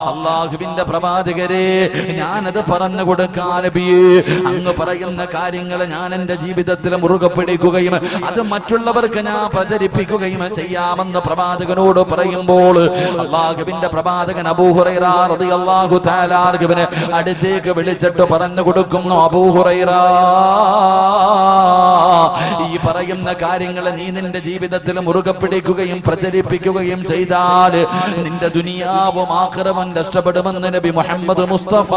അല്ലാഹുവിന്റെ പ്രവാചകരെ, ഞാനത് പറഞ്ഞു കൊടുക്കാൻ നബിയേ, അങ്ങ് പറയുന്ന കാര്യങ്ങൾ ഞാൻ എന്റെ ജീവിതത്തിൽ മുറുകെ പിടിക്കുകയും അത് മറ്റുള്ളവർക്ക് ഞാൻ പ്രചരിപ്പിക്കുകയും ചെയ്യാമെന്ന് പ്രവാചകനോട് പറയുമ്പോൾ അല്ലാഹുവിന്റെ പ്രവാചകൻ അബൂ ഹുറൈറ റളിയല്ലാഹു തആല അൻഹുവിനെ അടുത്തേക്ക് വിളിച്ചിട്ട് പറഞ്ഞു കൊടുക്കുന്നു, അബൂ ഹുറൈറ, ഈ പറയുന്ന കാര്യങ്ങൾ നീ നിന്റെ ജീവിതത്തിൽ മുറുകെ പിടിക്കുകയും പ്രചരിപ്പിക്കുകയും ചെയ്താൽ നിന്റെ ദുനിയാവും ആഖിറവും നഷ്ടപ്പെടുമെന്ന് നബി മുഹമ്മദ് മുസ്തഫ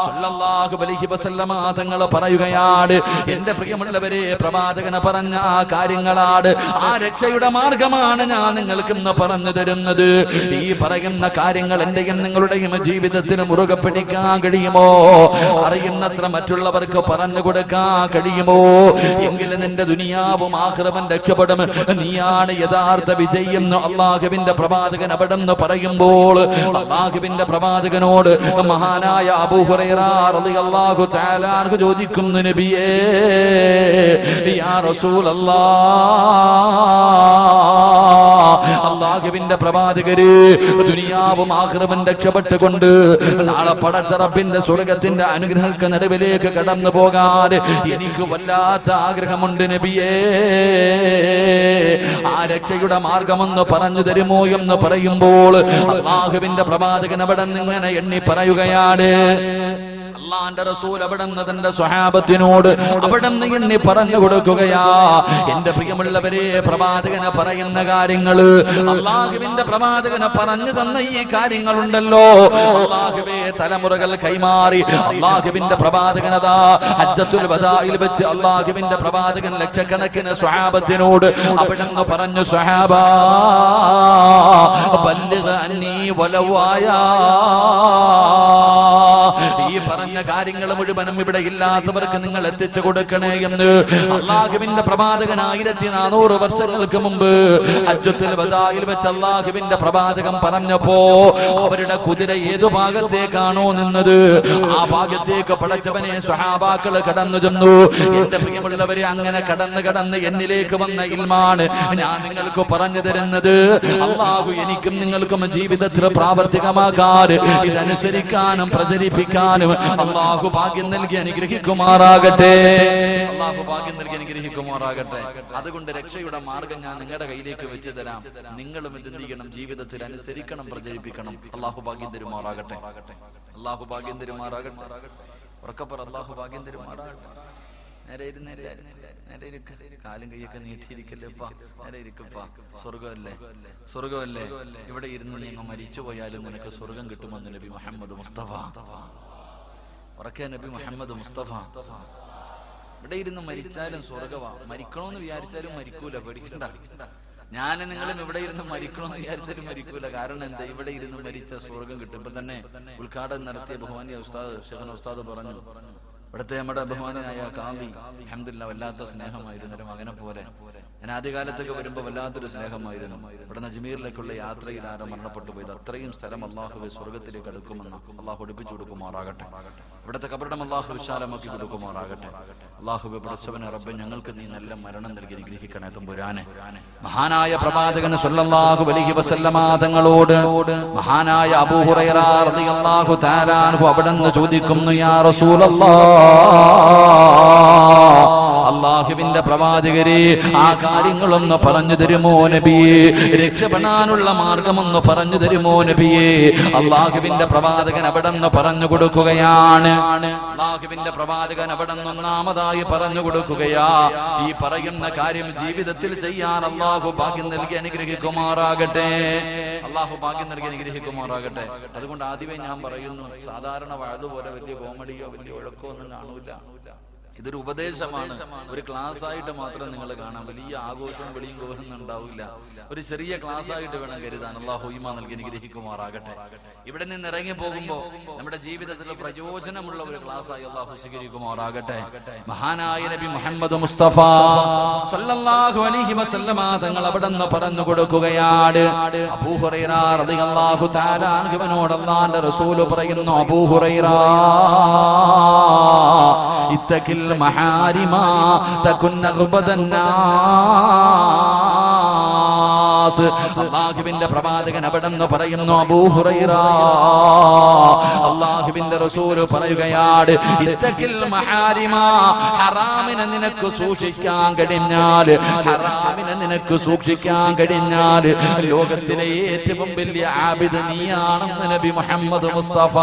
സല്ലല്ലാഹു അലൈഹി വസല്ലമ തങ്ങൾ പറയുകയാണ്. എന്റെ പ്രിയമുള്ളവരെ, പ്രവാചകൻ പറഞ്ഞ ആ കാര്യങ്ങളാണ്, ആ രക്ഷയുടെ മാർഗമാണ് ഞാൻ നിങ്ങൾക്ക് ഇന്ന് പറഞ്ഞു തരുന്നത്. ഈ പറയുന്ന കാര്യങ്ങൾ എന്റെയും നിങ്ങളുടെയും ജീവിതത്തിന് മുറുകെ പിടിക്കാൻ കഴിയുമോ? അറിയുന്നത്ര മറ്റുള്ളവർക്ക് പറഞ്ഞു കൊടുക്കാൻ കഴിയുമോ? എങ്കിലും നിന്റെ ദുനിയാവും ആഖിറവും രക്ഷപ്പെടും. നീയാണ് യഥാർത്ഥ വിജയം അല്ലാഹുവിന്റെ പ്രവാചകൻ അവിടെ നിന്ന് പറയുമ്പോൾ അല്ലാഹുവിന്റെ പ്രവാചകനോട് മഹാനായ അബൂ ഹുറൈറ റളിയല്ലാഹു തആല അൻഹു ചോദിക്കുന്നു, നബിയേ, യാ റസൂലല്ലാഹ്, അല്ലാഹുവിന്റെ പ്രവാചകരെ, ദുനിയാവും ആഖിറവും രക്ഷപ്പെട്ടുകൊണ്ട് നാളെ പടച്ച റബ്ബിന്റെ സ്വർഗ്ഗത്തിന്റെ അനുഗ്രഹങ്ങൾക്ക് നടുവിലേക്ക് കടന്നു പോകാൻ എനിക്ക് വല്ലാത്ത ആഗ്രഹമുണ്ട് നബിയേ. ആ രക്ഷയുടെ മാർഗമെന്ന് പറഞ്ഞു തരുമോ എന്ന് പറയുമ്പോൾ അല്ലാഹുവിന്റെ പ്രവാചകൻ അവിടെ നിന്നിങ്ങനെ എണ്ണി പറയുകയാണ്. അല്ലാഹുവിന്റെ റസൂൽ അവിടെ നിന്ന് തന്റെ സ്വഹാബത്തിനോട് അവിടെ നിന്ന് എണ്ണി പറഞ്ഞു കൊടുക്കുകയാ. എന്റെ പ്രിയമുള്ളവരെ, പ്രവാചകന് പറയുന്ന കാര്യങ്ങള്, അല്ലാഹുവിന്റെ പ്രവാചകന് പറഞ്ഞു തന്ന ഈ കാര്യങ്ങളുണ്ടല്ലോ, അല്ലാഹുവേ തലമുറകൾ കൈമാറി അല്ലാഹുവിന്റെ പ്രവാചകനതാ ഹജ്ജത്തുൽ വദാഇൽ വെച്ച് അല്ലാഹുവിന്റെ പ്രവാചകൻ ലക്ഷക്കണക്കിന് സ്വഹാബത്തിനോട് അവിടെ നിന്ന് പറഞ്ഞു, സ്വഹാബാ ബല്ലിഗ് അന്നീ വലൗ ആയാ, ഈ പറഞ്ഞ കാര്യങ്ങൾ മുഴുവനും ഇവിടെ ഇല്ലാത്തവർക്ക് നിങ്ങൾ എത്തിച്ചു കൊടുക്കണേ എന്ന് അല്ലാഹുവിന്റെ പ്രവാചകൻ 1400 വർഷങ്ങൾക്ക് മുമ്പ് ഹജ്ജത്തുൽ വദാഇൽ വെച്ച് അല്ലാഹുവിന്റെ പ്രവാചകൻ പറഞ്ഞപ്പോ അവരുടെ കുതിര ഏതു ഭാഗത്തേക്കാണോ നിന്നത് ആ ഭാഗത്തേക്ക് പടച്ചവനെ സ്വഹാബാക്കൾ കടന്നു ചെന്നു. എന്റെ പ്രിയമുള്ളവരെ, അങ്ങനെ കടന്ന് എന്നിലേക്ക് വന്ന ഇൽമാണ് ഞാൻ നിങ്ങൾക്ക് പറഞ്ഞു തരുന്നത്. അല്ലാഹു എനിക്കും നിങ്ങൾക്കും ജീവിതത്തിൽ പ്രാവർത്തികമാക്കാൻ, ഇതനുസരിക്കാനും പ്രചരിപ്പിക്കാനും അല്ലാഹു ഭാഗ്യം നൽകി അനുഗ്രഹിക്കുമാറാകട്ടെ. അല്ലാഹു ഭാഗ്യം നൽകി അനുഗ്രഹിക്കുമാറാകട്ടെ. അതുകൊണ്ട് രക്ഷയുടെ മാർഗം ഞാൻ നിങ്ങളുടെ കയ്യിലേക്ക് വെച്ച് തരാം. നിങ്ങളും ഇത് എന്ത് ചെയ്യണം? ജീവിതത്തിൽ അനുസരിക്കണം, പ്രചരിപ്പിക്കണം. അല്ലാഹു ഭാഗ്യം തരുമാറാകട്ടെ. അല്ലാഹു ഭാഗ്യം തരുമാറാകട്ടെ. ഉറക്കപ്പറ, അല്ലാഹു ഭാഗ്യം തരുമാറാകട്ടെ. നേരെ ഇരിക്ക, കാലും കൈയൊക്കെ നീട്ടിയിരിക്കല്ലേപ്പാ, നേരെ ഇരിക്കപ്പാ. സ്വർഗമല്ലേ ഇവിടെ ഇരുന്ന് നീ അങ്ങ് മരിച്ചു പോയാലും നിനക്ക് സ്വർഗം കിട്ടുമെന്ന് നബി മുഹമ്മദ് മുസ്തഫ. ഉറക്കെ നബി മുഹമ്മദ് മുസ്തഫ. ഇവിടെ ഇരുന്ന് മരിച്ചാലും സ്വർഗവാ. മരിക്കണമെന്ന് വിചാരിച്ചാലും മരിക്കൂല, പേടിക്കണ്ട. ഞാനും നിങ്ങളും ഇവിടെ ഇരുന്ന് മരിക്കണമെന്ന് വിചാരിച്ചാലും മരിക്കൂല. കാരണം എന്താ? ഇവിടെ ഇരുന്ന് മരിച്ച സ്വർഗം കിട്ടും. ഇപ്പൊ തന്നെ ഉദ്ഘാടനം നടത്തിയ ബഹുമാനിയ ഉസ്താദ് ഷെഖൻ ഉസ്താദ് പറഞ്ഞു, ഇവിടുത്തെ നമ്മുടെ ബഹുമാനായ കാന്തി അൽഹംദുലില്ലാഹ് വല്ലാത്ത സ്നേഹമായിരുന്നു ഒരു മകനെ പോലെ. ഞാൻ ആദ്യകാലത്തൊക്കെ വരുമ്പോൾ വല്ലാത്തൊരു സ്നേഹമായിരുന്നു. ഇവിടെ അജ്മീറിലേക്കുള്ള യാത്രയിൽ ആരോ മരണപ്പെട്ടു പോയത്. അത്രയും സ്ഥലം അല്ലാഹുവേ സ്വർഗത്തിലേക്ക് അടുക്കുമെന്ന് അല്ലാഹു ഒടിപ്പിച്ചു കൊടുക്കുമാറാകട്ടെ. ഇവിടുത്തെ കബറിടം അല്ലാഹു വിശാലമാക്കി കൊടുക്കുമാറാകട്ടെ. അല്ലാഹുവേ പടച്ചവനെ റബ്ബേ, ഞങ്ങൾക്ക് നീ നല്ല മരണം നൽകി അനുഗ്രഹിക്കണേ തമ്പുരാനെ. മഹാനായ പ്രവാചകൻ സല്ലല്ലാഹു അലൈഹി വസല്ലമ തങ്ങളോട് മഹാനായ അബൂ ഹുറൈറ റളിയല്ലാഹു തആല അൻഹു അവിടുന്ന് ചോദിക്കുന്നു, യാ റസൂലല്ലാഹ്, അല്ലാഹുവിന്റെ പ്രവാചകരെ, ആ കാര്യങ്ങളൊന്ന് പറഞ്ഞു തരുമോ നബിയേ? രക്ഷപ്പെടാനുള്ള മാർഗമൊന്ന് പറഞ്ഞു തരുമോ നബിയേ? അല്ലാഹുവിന്റെ പ്രവാചകൻ അവിടെ നിന്ന് പറഞ്ഞു കൊടുക്കുകയാണ്. അല്ലാഹുവിന്റെ പ്രവാചകൻ അവിടെ നിന്ന് ഒന്നാമതായി പറഞ്ഞു കൊടുക്കുകയാ, ഈ പറയുന്ന കാര്യം ജീവിതത്തിൽ ചെയ്യാൻ അല്ലാഹു ഭാഗ്യം നൽകി അനുഗ്രഹിക്കുമാറാകട്ടെ. അല്ലാഹു ഭാഗ്യം നൽകി അനുഗ്രഹിക്കുമാറാകട്ടെ. അതുകൊണ്ട് ആദ്യമേ ഞാൻ പറയുന്നു, സാധാരണ വഅദ് പോലെ വലിയ കോമഡിയോ വലിയ ഒഴക്കോ ഒന്നും കാണൂല. ഇതൊരു ഉപദേശമാണ്. ഒരു ക്ലാസ് ആയിട്ട് മാത്രം നിങ്ങൾ കാണാം. വലിയ ആഘോഷവും വെളിയും കോരൊന്നും ഉണ്ടാവില്ല. ഒരു ചെറിയ ക്ലാസ് ആയിട്ട് വേണം കരുതാൻ. അല്ലാഹു ഈമാൻ നൽകി അനുഗ്രഹിക്കുമാറാകട്ടെ. ഇവിടെ നിന്ന് ഇറങ്ങി പോകുമ്പോൾ നമ്മുടെ ജീവിതത്തിൽ പ്രയോജനമുള്ള ഒരു ക്ലാസ് ആയി അല്ലാഹു സ്വീകരിക്കുമാറാകട്ടെ. മഹാനായ നബി മുഹമ്മദ് മുസ്തഫ സല്ലല്ലാഹു അലൈഹി വസല്ലമ തങ്ങൾ അവിടെ നിന്ന് പറഞ്ഞു കൊടുക്കുകയാണ്. അബൂ ഹുറൈറ റളിയല്ലാഹു തആല അൻഹുവിനോട് അല്ലാഹുവിന്റെ റസൂൽ പറയുന്നു, അബൂ ഹുറൈറ, ഇത്തഖിൽ മഹാരിമ തകുൻ നഗ്ബദൻ നാസ്. അല്ലാഹുവിന്റെ പ്രവാചകൻ അവിടെന്ന് പറയുന്നു അബൂ ഹുറൈറ അല്ലാഹുവിന്റെ റസൂൽ പറയുകയാണ് ഇത്തഖിൽ മഹാരിമ ഹറാമിനെ നിനക്ക് സൂക്ഷിക്കാൻ കഴിഞ്ഞാൽ ഹറാമിനെ നിനക്ക് സൂക്ഷിക്കാൻ കഴിഞ്ഞാൽ ലോകത്തിലെ ഏറ്റവും വലിയ ആബിദ് നീയാണെന്ന് നബി മുഹമ്മദ് മുസ്തഫ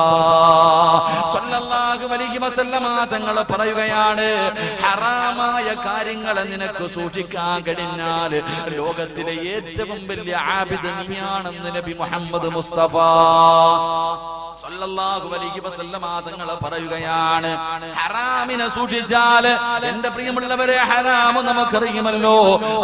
സല്ലല്ലാഹു അലൈഹി വസല്ലമ തങ്ങൾ പറയുകയാണ് ഹറാമായ കാര്യങ്ങളെ നിനക്ക് സൂക്ഷിക്കാൻ കഴിഞ്ഞാൽ ലോകത്തിലെ ഏറ്റവും വലിയ ആബിദ് നീയാണെന്ന് നബി മുഹമ്മദ് മുസ്തഫ സല്ലല്ലാഹു അലൈഹി വസല്ലമ തങ്ങൾ പറയുകയാണ് ഹറാമിനെ സൂക്ഷിച്ചാൽ എന്റെ പ്രിയമുള്ളവരെ ഹറാം നമുക്കറിയുമല്ലോ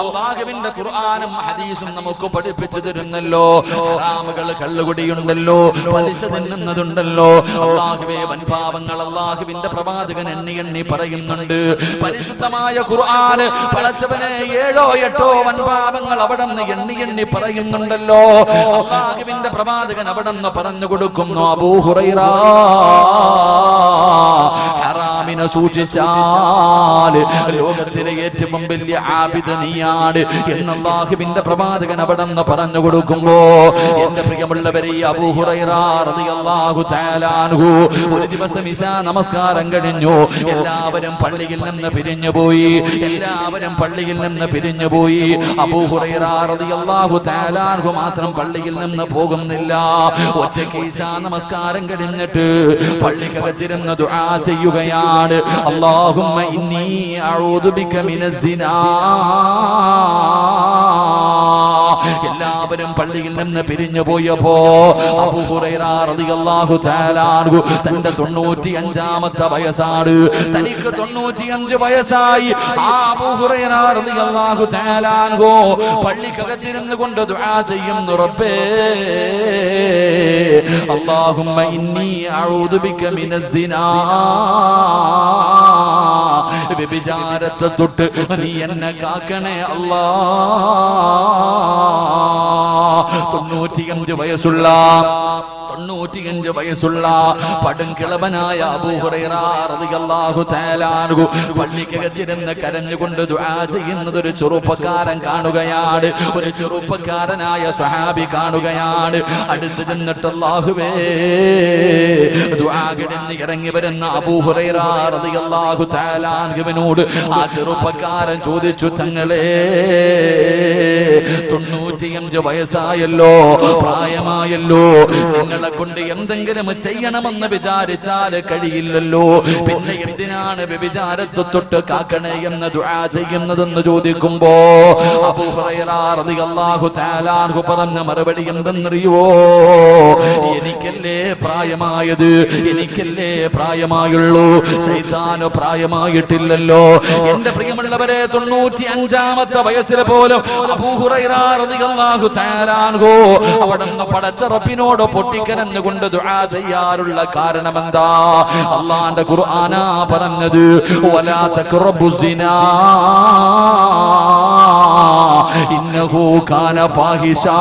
അല്ലാഹുവിന്റെ ഖുർആനും ഹദീസും നമുക്ക് പഠിപ്പിച്ചു തരുന്നല്ലോ ഹറാമുകൾ കള്ളുകുടിയുണ്ടല്ലോ പലിശ തിന്നുന്നതുണ്ടല്ലോ അല്ലാഹുവേ വൻപാപങ്ങൾ അല്ലാഹുവിന്റെ പ്രവാചകൻ എണ്ണി പറയുന്നുണ്ട് പരിശുദ്ധമായ ഖുർആൻ പടച്ചവനെ 7 8 വൻപാപങ്ങൾ അവിടെ നിന്ന് എണ്ണി പറയുന്നുണ്ടല്ലോ അല്ലാഹുവിന്റെ പ്രവാചകൻ അവിടെ നിന്ന് പറഞ്ഞു കൊടുക്കുന്നു അബൂ ഹുറൈറ ഹറാമിനെ സൂക്ഷിച്ചാൽ ലോകത്തിലെ ഏറ്റവും വലിയ ആബിദ് നീയാണ് എന്ന് അല്ലാഹുവിന്റെ പ്രവാചകൻ അവിടെ നിന്ന് പറഞ്ഞു കൊടുക്കുമ്പോ എന്റെ പ്രിയമുള്ളവരെ അബൂ ഹുറൈറ റളിയല്ലാഹു തആല അൻഹു ഒരു ദിവസം ഇശാ നമസ്കാരം കഴിഞ്ഞു എല്ലാവരും പള്ളിയിൽ നിന്ന് പിരിഞ്ഞുപോയി അബൂ ഹുറൈറ റളിയല്ലാഹു തആല അൻഹു മാത്രം പള്ളിയിൽ നിന്ന് പോകുന്നില്ല ഒറ്റയ്ക്ക് ഇശാ നമസ്കാരം കഴിഞ്ഞിട്ട് പള്ളിക്കകത്തിരുന്ന് ദുആ ചെയ്യുകയാണ് അല്ലാഹുമ്മ ഇന്നി അഊദു ബിക മിനസ് സിനാ എല്ലാവരും പള്ളിയിൽ നിന്ന് പിരിഞ്ഞു പോയപ്പോ അബൂ ഹുറൈറ റളിയല്ലാഹു തആല അൻഹു തന്റെ 95ാമത്തെ വയസ്സാണ് തനിക്ക് 95 വയസ്സായി അബൂ ഹുറൈറ റളിയല്ലാഹു തആല അൻഹു പള്ളിക്കകത്തിരുന്ന് കൊണ്ട് ദുആ ചെയ്യുന്നു റബ്ബേ അല്ലാഹുമ്മ ഇന്നി അഊദു ബിക മിനസ് സിനാ വ്യഭിചാരത്തെ തൊട്ട് നീ എന്നെ കാക്കണേ അല്ലാ 95 വയസ്സുള്ള പടുംകിളവനായ അബൂ ഹുറൈറ റളിയല്ലാഹു തആല അൻഹു പള്ളിക്കകത്തിരുന്ന് കരഞ്ഞുകൊണ്ട് ദുആ ചെയ്യുന്നത് ഒരു ചെറുപ്പക്കാരൻ കാണുകയാണ് ഒരു ചെറുപ്പക്കാരനായ സ്വഹാബി കാണുകയാണ് അടുത്ത് ചെന്നിട്ട് അല്ലാഹുവേ ദുആ കിടന്ന് ഇറങ്ങി വരുന്ന അബൂ ഹുറൈറ റളിയല്ലാഹു തആല അൻഹുവിനോട് ആ ചെറുപ്പക്കാരൻ ചോദിച്ചു തങ്ങളെ 95 വയസ്സായല്ലോ പ്രായമായല്ലോ നിങ്ങളെ കൊണ്ട് എന്തെങ്കിലും ചെയ്യണമെന്ന് വിചാരിച്ചാൽ കഴിയില്ലല്ലോ പിന്നെ എന്തിനാണ് വ്യഭിചാരത്തെ തൊട്ട് കാക്കണേ എന്ന് ദുആ ചെയ്യുന്നതെന്ന് ചോദിക്കുമ്പോ അബൂ ഹുറൈറ റളിയല്ലാഹു തആല അൻഹു പറഞ്ഞ മറുപടി എന്തെന്നറിയോ എനിക്കല്ലേ പ്രായമായുള്ളൂ ശൈത്താന് പ്രായമായിട്ടില്ലല്ലോ എന്റെ പ്രിയമുള്ളവരെ 95ാമത്തെ വയസ്സിൽ പോലും അബൂ ഹുറൈറ റളിയല്ലാഹു തആല അൻഹു അവിടുന്ന് പടച്ച റബ്ബിനോട് പൊട്ടിക്കരഞ്ഞു കൊണ്ട് ദുആ ചെയ്യാറുള്ള കാരണം എന്താ അല്ലാഹുവിന്റെ ഖുർആനാ പറഞ്ഞത് വലാ തഖറബുസ് സിനാ ഇന്നഹു കാന ഫാഹിഷാ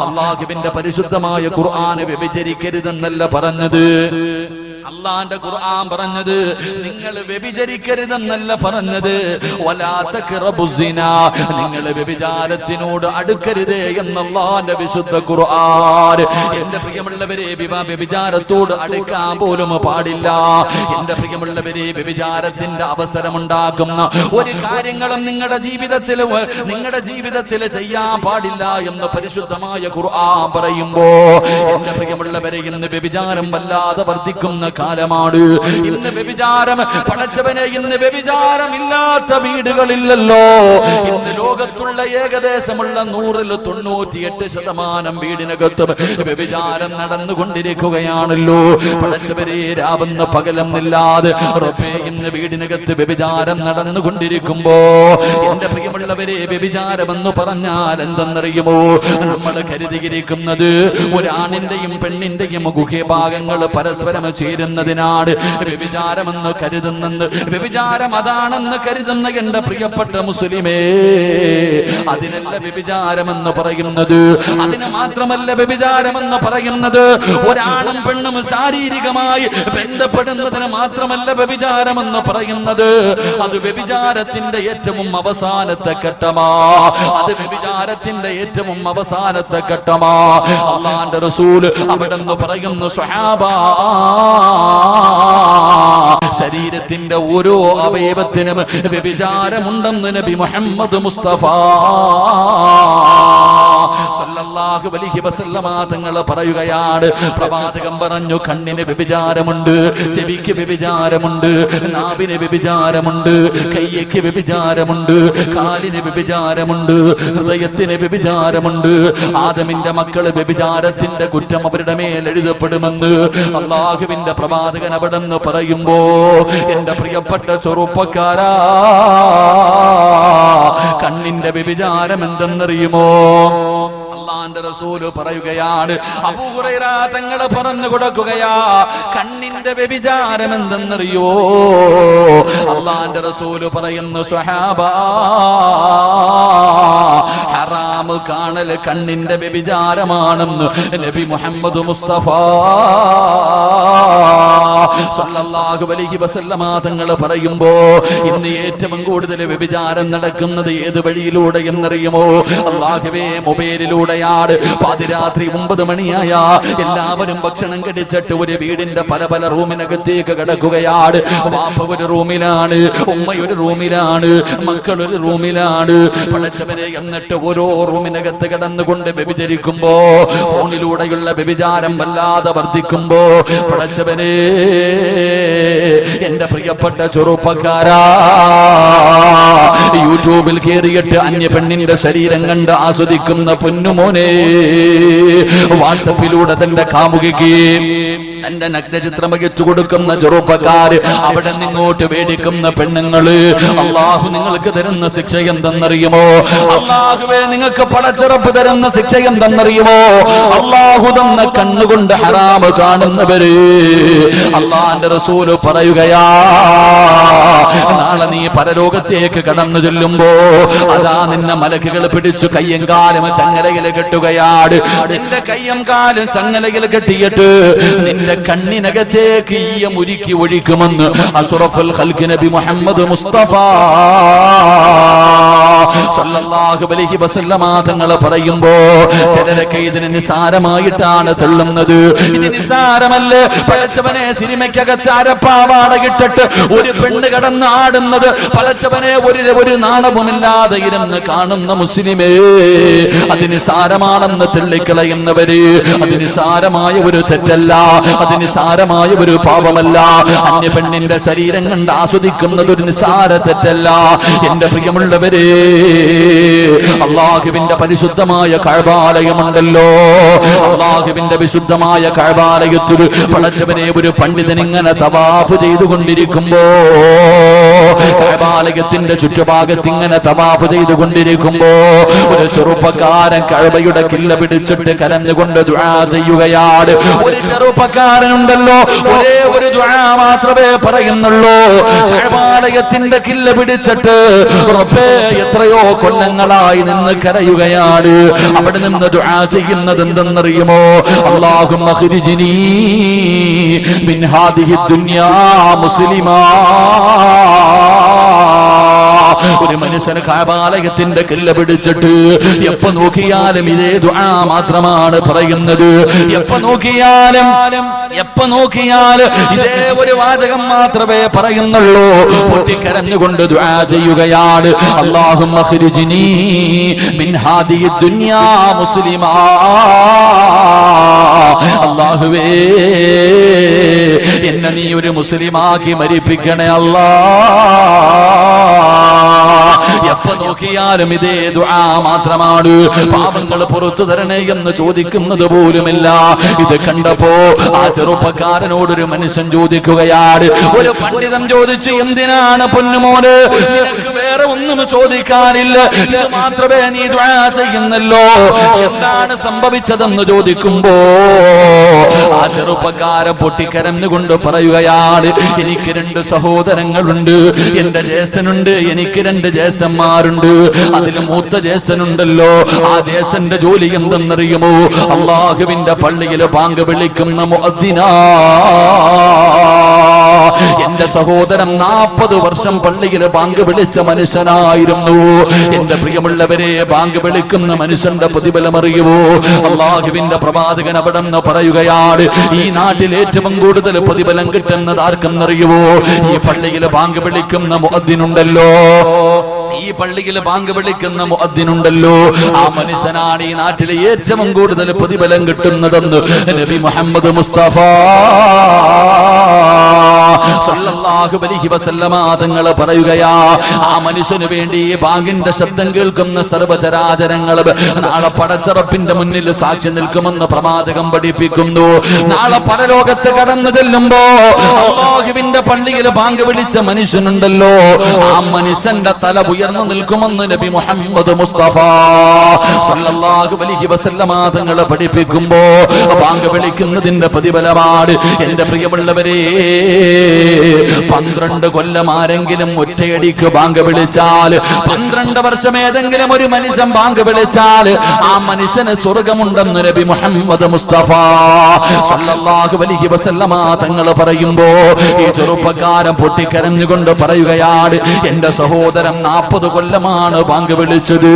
അല്ലാഹുവിന്റെ പരിശുദ്ധമായ ഖുർആൻ വ്യഭിചരിക്കരുതെന്നല്ല പറഞ്ഞത് അല്ലാഹുവിന്റെ ഖുർആൻ പറഞ്ഞത് നിങ്ങൾ വ്യഭിചരിക്കരുതെന്നല്ല പറഞ്ഞത് വലാ തഖറബുസ് സിനാ നിങ്ങൾ വ്യഭിചാരത്തിനോട് അടുക്കരുത് എന്ന് അല്ലാഹുവിന്റെ വിശുദ്ധ ഖുർആൻ എന്റെ പ്രിയമുള്ളവരെ വ്യഭിചാരത്തോട് അടുക്കാൻ പോലും പാടില്ല എന്റെ പ്രിയമുള്ളവരെ വ്യഭിചാരത്തിന്റെ അവസരമുണ്ടാക്കുന്ന ഒരു കാര്യങ്ങളും നിങ്ങളുടെ ജീവിതത്തിൽ ചെയ്യാൻ പാടില്ല എന്ന് പരിശുദ്ധമായ ഖുർആൻ പറയുമ്പോ എന്റെ പ്രിയമുള്ളവരെ ഇന്ന് വ്യഭിചാരം വല്ലാതെ വർദ്ധിക്കുന്ന കാലമാണ് ഇന്ന് വ്യഭിചാരം പടച്ചവനെ ഇന്ന് വ്യഭിചാരമില്ലാത്ത വീടുകളില്ലല്ലോ ഇന്ന് ലോകത്തുള്ള ഏകദേശമുള്ള 100-98% വീടിനകത്തും വ്യഭിചാരം നടന്നുകൊണ്ടിരിക്കുകയാണല്ലോ പടച്ചവരെ രാവെന്ന് പകലെന്നില്ലാതെ റബ്ബേ ഇന്ന് വീടിനകത്ത് വ്യഭിചാരം നടന്നുകൊണ്ടിരിക്കുമ്പോ എന്റെ പ്രിയമുള്ളവരെ വ്യഭിചാരമെന്ന് പറഞ്ഞാൽ എന്തെന്നറിയുമോ നമ്മൾ കരുതിയിരിക്കുന്നത് ഒരാണിന്റെയും പെണ്ണിന്റെയും ഗുഹ്യഭാഗങ്ങൾ പരസ്പരം ചേരുന്ന ചെയ്യുന്നതിനാണ് വ്യഭിചാരമെന്ന് കരുതുന്നെന്ന്. വ്യഭിചാരം അതാണെന്ന് കരുതുന്ന എന്റെ പ്രിയപ്പെട്ട മുസ്ലിമേ, അതിനല്ല വ്യഭിചാരമെന്ന് പറയുന്നത്. അതിന് മാത്രമല്ല വ്യഭിചാരമെന്ന് പറയുന്നത്. ഒരാണും പെണ്ണും ശാരീരികമായി ബന്ധപ്പെടുന്നതിന് മാത്രമല്ല വ്യഭിചാരമെന്ന് പറയുന്നത്. അത് വ്യഭിചാരത്തിന്റെ ഏറ്റവും അവസാനത്തെ ഘട്ടമാ. അത് വ്യഭിചാരത്തിന്റെ ഏറ്റവും അവസാനത്തെ ഘട്ടമാ. അല്ലാഹുവിന്റെ റസൂൽ അവിടെന്ന് പറയുന്നു, സ്വഹാബാ, ശരീരത്തിന്റെ ഓരോ അവയവത്തിനും വ്യഭിചാരമുണ്ടെന്ന് നബി മുഹമ്മദ് മുസ്തഫ സല്ലല്ലാഹു അലൈഹി വസല്ലമ തങ്ങൾ പറയുകയാണ്. പ്രവാചകൻ പറഞ്ഞു, കണ്ണിന് വ്യഭിചാരമുണ്ട്, ചെവിക്ക് വ്യഭിചാരമുണ്ട്, നാവിന് വ്യഭിചാരമുണ്ട്, കൈയ്ക്ക് വ്യഭിചാരമുണ്ട്, കാലിന് വ്യഭിചാരമുണ്ട്, ഹൃദയത്തിന് വ്യഭിചാരമുണ്ട്. ആദമിന്റെ മക്കള് വ്യഭിചാരത്തിന്റെ കുറ്റം അവരുടെ മേൽ എഴുതപ്പെടുമെന്ന് അല്ലാഹുവിന്റെ പ്രവാചകൻ അവിടെന്ന് പറയുമ്പോ, എന്റെ പ്രിയപ്പെട്ട ചെറുപ്പക്കാരാ, കണ്ണിന്റെ വ്യഭിചാരം എന്തെന്നറിയുമോ? അല്ലാഹുവിന്റെ റസൂൽ പറയുകയാണ്, അബൂ ഹുറൈറ തങ്ങൾ പറഞ്ഞു കൊടുക്കുകയാ, കണ്ണിന്റെ വ്യഭിചാരം എന്തെന്നറിയോ? അല്ലാഹുവിന്റെ റസൂൽ പറയുന്നു, സ്വഹാബാ, ഹറാം കാണൽ കണ്ണിന്റെ വ്യഭിചാരമാണെന്ന് നബി മുഹമ്മദ് മുസ്തഫ സല്ലല്ലാഹു അലൈഹി വസല്ലമ തങ്ങൾ പറയുമ്പോ, ഇന്ന് ഏറ്റവും കൂടുതൽ വ്യഭിചാരം നടക്കുന്നത് ഏത് വഴിയിലൂടെ എന്നറിയുമോ? അല്ലാഹുവേ, മൊബൈലിലൂടെയാണ്. പാതിരാത്രി 9 മണിയായ എല്ലാവരും ഭക്ഷണം കഴിച്ചിട്ട് ഒരു വീടിന്റെ പല പല റൂമിനകത്തേക്ക് കിടക്കുകയാണ്. വാപ്പ ഒരു റൂമിലാണ്, ഉമ്മ ഒരു റൂമിലാണ്, മക്കൾ ഒരു റൂമിലാണ്. പടച്ചവനെ, എന്നിട്ട് ഓരോ റൂമിനകത്ത് കിടന്നുകൊണ്ട് വ്യഭിചരിക്കുമ്പോ, ഫോണിലൂടെയുള്ള വ്യഭിചാരം വല്ലാതെ വർദ്ധിക്കുമ്പോ, പടച്ചവനെ, എന്റെ പ്രിയപ്പെട്ട ചെറുപ്പക്കാരാ, യൂട്യൂബിൽ കയറിയിട്ട് അന്യ പെണ്ണിന്റെ ശരീരം കണ്ട് ആസ്വദിക്കുന്ന പൊന്നുമോനെ, വാട്സപ്പിലൂടെ തന്റെ കാമുകിക്ക് തന്റെ നഗ്നചിത്രം വഹിച്ചു കൊടുക്കുന്ന ചെറുപ്പക്കാര്, അവിടെ നിങ്ങോട്ട് വേടിക്കുന്ന പെണ്ണുങ്ങള്, അള്ളാഹു നിങ്ങൾക്ക് തരുന്ന ശിക്ഷ എന്തെന്നറിയുമോ? അള്ളാഹുവേ, നിങ്ങൾക്ക് പടച്ചിറപ്പ് തരുന്ന ശിക്ഷ എന്തെന്നറിയുമോ? അള്ളാഹു തന്ന കണ്ണുകൊണ്ട് ഹറാമ് കാണുന്നവര്, അള്ളാന്റെ റസൂല് പറയുകയാ, നാളെ നീ പരലോകത്തേക്ക് കടന്നു ചെല്ലുമ്പോ അതാ നിന്നെ മലക്കുകൾ പിടിച്ചു കയ്യും കാലും ചങ്ങലയിൽ കെട്ടുകയാണ്. നിന്റെ കയ്യും കാലും ചങ്ങലയിൽ കെട്ടിയിട്ട് നിന്റെ കണ്ണിനകത്തേക്ക് ഈയം ഉരുക്കി ഒഴിക്കുമെന്ന് അഷ്റഫുൽ ഖൽഖ് നബി മുഹമ്മദ് മുസ്തഫ സല്ലല്ലാഹു അലൈഹി വസല്ലമ തങ്ങൾ പറയുമ്പോ, ചിലരൊക്കെ ഇതിന് നിസാരമായിട്ടാണ് തള്ളുന്നത്. ഇത് നിസാരമല്ല. പടച്ചവനെ, സിനിമയ്ക്കകത്ത് അരപ്പാവാട ഇട്ടിട്ട് ഒരു പെണ്ണ് കടന്ന് ആടുന്നത് പടച്ചവനെ ഒരു നാണവുമില്ലാതെ ഇരുന്ന് കാണുന്ന മുസ്ലിമേ, അത് നിസാരമാണെന്ന് തള്ളിക്കളയുന്നവര്, അത് നിസാരമായ ഒരു തെറ്റല്ല, അത് നിസാരമായ ഒരു പാപമല്ല. അന്യ പെണ്ണിന്റെ ശരീരം കണ്ട് ആസ്വദിക്കുന്നത് ഒരു നിസാര തെറ്റല്ല. എന്റെ പ്രിയമുള്ളവരെ, അള്ളാഹുവിന്റെ പരിശുദ്ധമായ കഅബാലയമുണ്ടല്ലോ, അള്ളാഹുവിന്റെ വിശുദ്ധമായ കഅബാലയത്തിൽ പടച്ചവനെ ഒരു പണ്ഡിതൻ ഇങ്ങനെ തവാഫ് ചെയ്തുകൊണ്ടിരിക്കുമ്പോ, കഅബാലയത്തിന്റെ ചുറ്റുഭാഗത്ത് ഇങ്ങനെ തവാഫ് ചെയ്തുകൊണ്ടിരിക്കുമ്പോ, ഒരു ചെറുപ്പക്കാരൻ കഅബയുടെ കില്ല പിടിച്ചിട്ട് കരഞ്ഞുകൊണ്ട് ദുആ ചെയ്യുകയാണ്. ഒരു ചെറുപ്പക്കാരനുണ്ടല്ലോ, ഒരേ ഒരു ദുആ മാത്രമേ പറയുന്നുള്ളൂ. കഅബാലയത്തിന്റെ കില്ല പിടിച്ചിട്ട് റബ്ബേ, എത്രയോ കൊല്ലങ്ങളായി നിന്ന് കരയുകയാണ്. അവിടെ നിന്ന് ദുആ ചെയ്യുന്നത് എന്തെന്നറിയുമോ? അല്ലാഹുമ്മ ഖ്രിജ്നി മിൻ ഹാദിഹി ദുനിയാ മുസ്ലിമാ. ഒരു മനുഷ്യന് കഅബാലയത്തിന്റെ കില്ല പിടിച്ചിട്ട് എപ്പോ നോക്കിയാലും ഇതേ ദുആ മാത്രമാണ് പറയുന്നത്. എപ്പോ നോക്കിയാലും ഇതേ ഒരു വാചകം മാത്രമേ പറയുന്നുള്ളൂ. പൊട്ടിക്കരഞ്ഞുകൊണ്ട് ദുആ ചെയ്യുകയാണ്. അല്ലാഹുമ്മ ഖ്രിജ്നി മിൻ ഹാദിഹി ദുനിയാ മുസ്ലിമാ. അല്ലാഹുവേ, എന്നെ നീ ഒരു മുസ്ലിമാക്കി മരിപ്പിക്കണേ അല്ലാ. എപ്പോ നോക്കിയാലും ഇതേ ദുആ മാത്രമാണ്. പാപങ്ങൾ പുറത്തു തരണേ എന്ന് ചോദിക്കുന്നത് പോലുമില്ല. ഇത് കണ്ടപ്പോ ആ ചെറുപ്പക്കാരനോടൊരു മനുഷ്യൻ ചോദിക്കുകയാണ്. ഒരു പണ്ഡിതൻ ചോദിച്ചു, എന്തിനാണ് പൊന്നുമോന് നിനക്ക് വേറെ ഒന്നും ചോദിക്കാനില്ല, ഇത് മാത്രമേ നീ ദുആ ചെയ്യുന്നല്ലോ. എന്താണ് സംഭവിച്ചതെന്ന് ചോദിക്കുമ്പോ ആ ചെറുപ്പക്കാരൻ പൊട്ടിക്കരഞ്ഞുകൊണ്ട് പറയുകയാണ്, എനിക്ക് 2 സഹോദരങ്ങളുണ്ട്, എന്റെ ജ്യേഷ്ഠനുണ്ട്, എനിക്ക് 2 ജ്യേഷ്ഠന്മാരുണ്ട്. അതിൽ മൂത്ത ജ്യേഷ്ഠനുണ്ടല്ലോ, ആ ജ്യേഷ്ഠന്റെ ജോലി എന്തെന്നറിയുമോ? അല്ലാഹുവിന്റെ പള്ളിയിൽ ബാങ്ക് വിളിക്കുന്ന മുഅദ്ദിനാ. എന്റെ സഹോദരൻ 40 വർഷം പള്ളിയിൽ ബാങ്ക് വിളിച്ച മനുഷ്യനായിരുന്നു. എന്റെ പ്രിയമുള്ളവരെ, ബാങ്ക് വിളിക്കുന്ന മനുഷ്യന്റെ പ്രതിഫലം അറിയുമോ? അല്ലാഹുവിന്റെ പ്രവാചകൻ അവിടെ നിന്ന് പറയുകയാണ്, ഈ നാട്ടിൽ ഏറ്റവും കൂടുതൽ പ്രതിഫലം കിട്ടുന്നത് ആർക്കെന്നറിയുമോ? ഈ പള്ളിയിൽ ബാങ്ക് വിളിക്കുന്ന മുഅദ്ദിനുണ്ടല്ലോ, ഈ പള്ളിയിൽ ബാങ്ക് വിളിക്കുന്ന മുഅദ്ദിനുണ്ടല്ലോ, ആ മനുഷ്യനാണ് ഈ നാട്ടിലെ ഏറ്റവും കൂടുതൽ പ്രതിഫലം കിട്ടുന്നതെന്ന് നബി മുഹമ്മദ് മുസ്തഫ സല്ലല്ലാഹു അലൈഹി വസല്ലമ തങ്ങൾ പറയുകയാ. ആ മനുഷ്യന് വേണ്ടി ബാങ്കിന്റെ ശബ്ദം കേൾക്കുന്ന സർവ്വചരാചരങ്ങളും നാളെ പടച്ചറപ്പിന്റെ മുന്നിൽ സാക്ഷി നിൽക്കുമെന്ന് പ്രവാചകൻ പഠിപ്പിക്കുന്നു. നാളെ പരലോകത്ത് കടന്നു ചെല്ലുമ്പോ അല്ലാഹുവിന്റെ പള്ളിയിൽ ബാങ്ക് വിളിച്ച മനുഷ്യനുണ്ടല്ലോ, ആ മനുഷ്യന്റെ തല ഉയർന്നു നിൽക്കുമെന്ന് നബി മുഹമ്മദ് മുസ്തഫ സല്ലല്ലാഹു അലൈഹി വസല്ലമ തങ്ങൾ പഠിപ്പിക്കുമ്പോ ബാങ്ക് വിളിക്കുന്നതിന്റെ പ്രതിഫലമാണ്. എന്റെ പ്രിയമുള്ളവരെ, 12 കൊല്ലം ആരെങ്കിലും ഒറ്റയടിക്ക് ബാങ്ക് വിളിച്ചാൽ, 12 വർഷം ഏതെങ്കിലും ഒരു മനുഷ്യൻ ബാങ്ക് വിളിച്ചാൽ ആ മനുഷ്യന് സ്വർഗമുണ്ടെന്ന് നബി മുഹമ്മദ് മുസ്തഫ സല്ലല്ലാഹു അലൈഹി വസല്ലമ തങ്ങൾ പറയുമ്പോ ഈ ചെറുപ്പക്കാരൻ പൊട്ടിക്കരഞ്ഞുകൊണ്ട് പറയുകയാണ്, എന്റെ സഹോദരൻ 40 കൊല്ലമാണ് ബാങ്ക് വിളിച്ചത്.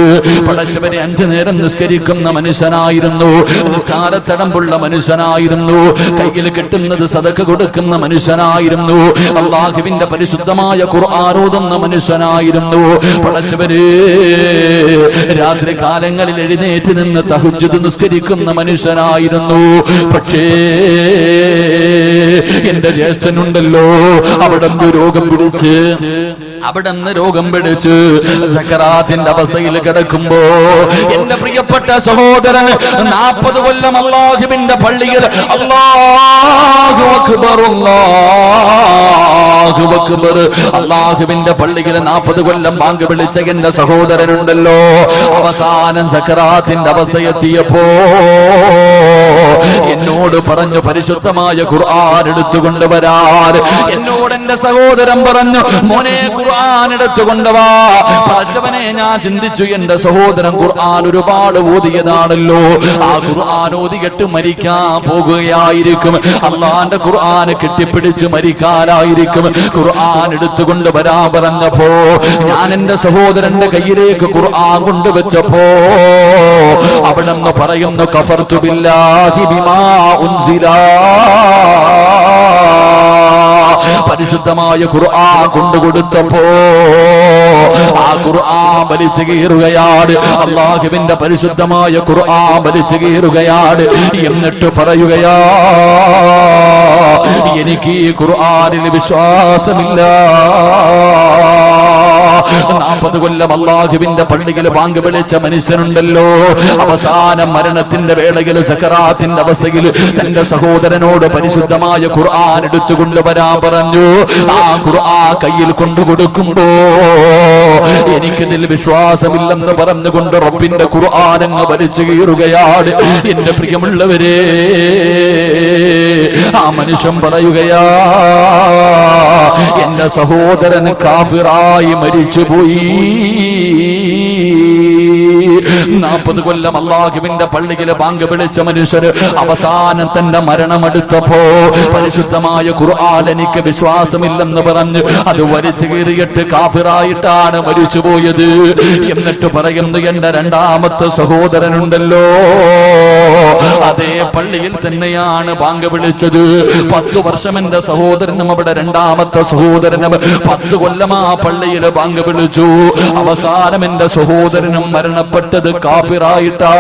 പടച്ചവനെ 5 നേരം നിസ്കരിക്കുന്ന മനുഷ്യനായിരുന്നു, നിസ്കാരത്തടമ്പുള്ള മനുഷ്യനായിരുന്നു, കയ്യിൽ കിട്ടുന്നത് സദഖ കൊടുക്കുന്ന മനുഷ്യനായിരുന്നു, അല്ലാഹുവിന്റെ പരിശുദ്ധമായ ഖുർആൻ ഓതുന്ന മനുഷ്യനായിരുന്നു. പടച്ചവനെ രാത്രി കാലങ്ങളിൽ എഴുന്നേറ്റ് നിന്ന് തഹജ്ജുദ് നിസ്കരിക്കുന്ന മനുഷ്യനായിരുന്നു. പക്ഷേ എന്റെ ജ്യേഷ്ഠനുണ്ടല്ലോ, അവിടുന്ന് രോഗം പിടിച്ച് സക്കറാത്തിന്റെ അവസ്ഥയിൽ കിടക്കുമ്പോ എന്റെ പ്രിയപ്പെട്ട സഹോദരൻ 40 കൊല്ലം അല്ലാഹുവിന്റെ പള്ളിയിൽ അല്ലാഹു അക്ബർ അല്ലാഹു അക്ബർ അല്ലാഹുവിന്റെ പള്ളിയിൽ 40 കൊല്ലം ബാങ്ക് വിളിച്ച എന്റെ സഹോദരനുണ്ടല്ലോ, അവസാനം സക്കറാത്തിന്റെ അവസ്ഥയെത്തിയപ്പോ എന്നോട് പറഞ്ഞു, പരിശുദ്ധമായ ഖുർആൻ എടുത്തുകൊണ്ടുവരാൻ. എന്നോട് എന്റെ സഹോദരൻ പറഞ്ഞു, മോനെ ഖുർആൻ എടുത്തുകൊണ്ടുവാ. പടച്ചവനെ, ഞാൻ ചിന്തിച്ചു, എന്റെ സഹോദരൻ ഖുർആൻ ഒരുപാട് ഓതിയതാണല്ലോ, ആ ഖുർആൻ ഓതിയിട്ട് മരിക്കാൻ പോകുകയായിരിക്കും, അള്ളാന്റെ ഖുർആൻ കെട്ടിപ്പിടിച്ച് മരിക്കാനായിരിക്കും. ഖുർആൻ എടുത്തുകൊണ്ട് വരാൻ പറഞ്ഞപ്പോ ഞാൻ എന്റെ സഹോദരന്റെ കയ്യിലേക്ക് ഖുർആൻ കൊണ്ടുവച്ചപ്പോ അവിടെ നിന്ന് പറയുന്നു, കഫർതു ബില്ലാഹി ബിമാ ഉൻസില. പരിശുദ്ധമായ ഖുർആൻ കൊണ്ടുകൊടുത്തപ്പോ ആ ഖുർആൻ വലിച്ചു കീറുകയാണ്, അല്ലാഹുവിന്റെ പരിശുദ്ധമായ ഖുർആൻ വലിച്ചു കീറുകയാണ്. എന്നിട്ട് പറയുകയാ, എനിക്ക് ഈ ഖുർആനിൽ വിശ്വാസമില്ല. 40 കൊല്ലം അല്ലാഹുവിന്റെ പള്ളിയിൽ ബാങ്ക് വിളിച്ച മനുഷ്യനുണ്ടല്ലോ, അവസാനം മരണത്തിന്റെ വേളയിൽ സക്കറാത്തിന്റെ അവസ്ഥയിൽ തന്റെ സഹോദരനോട് പരിശുദ്ധമായ ഖുർആൻ എടുത്തുകൊണ്ടുവരാൻ പറഞ്ഞു. ആ ഖുർആൻ കയ്യിൽ കൊണ്ടുകൊടുക്കുമ്പോ എനിക്കിതിൽ വിശ്വാസമില്ലെന്ന് പറഞ്ഞുകൊണ്ട് റബ്ബിന്റെ ഖുർആൻ അങ്ങ് വലിച്ചു കീറുകയാണ്. എന്റെ പ്രിയമുള്ളവരെ, ആ മനുഷ്യൻ പറയുകയാ, എന്റെ സഹോദരൻ കാഫിറായി മരിച്ചുപോയി. 40 കൊല്ലം അല്ലാഹുവിന്റെ പള്ളിയിൽ ബാങ്ക് വിളിച്ച മനുഷ്യർ അവസാനം തന്റെ മരണമെടുത്തപ്പോ പരിശുദ്ധമായ ഖുർആൻ എനിക്ക് വിശ്വാസമില്ലെന്ന് പറഞ്ഞ് അത് വലിച്ചു കീറിയിട്ട് കാഫിറായിട്ടാണ് മരിച്ചുപോയത്. എന്നിട്ട് പറയുന്നു, എന്റെ 2ാമത്തെ സഹോദരനുണ്ടല്ലോ, അതേ പള്ളിയിൽ തന്നെയാണ് ബാങ്ക് വിളിച്ചത്. 10 വർഷം എന്റെ സഹോദരനും അവിടെ 2ാമത്തെ സഹോദരനും 10 കൊല്ലം ആ പള്ളിയിൽ ബാങ്ക് വിളിച്ചു. അവസാനം എന്റെ സഹോദരനും മരണപ്പെട്ടത് കാഫിറായിട്ടാ.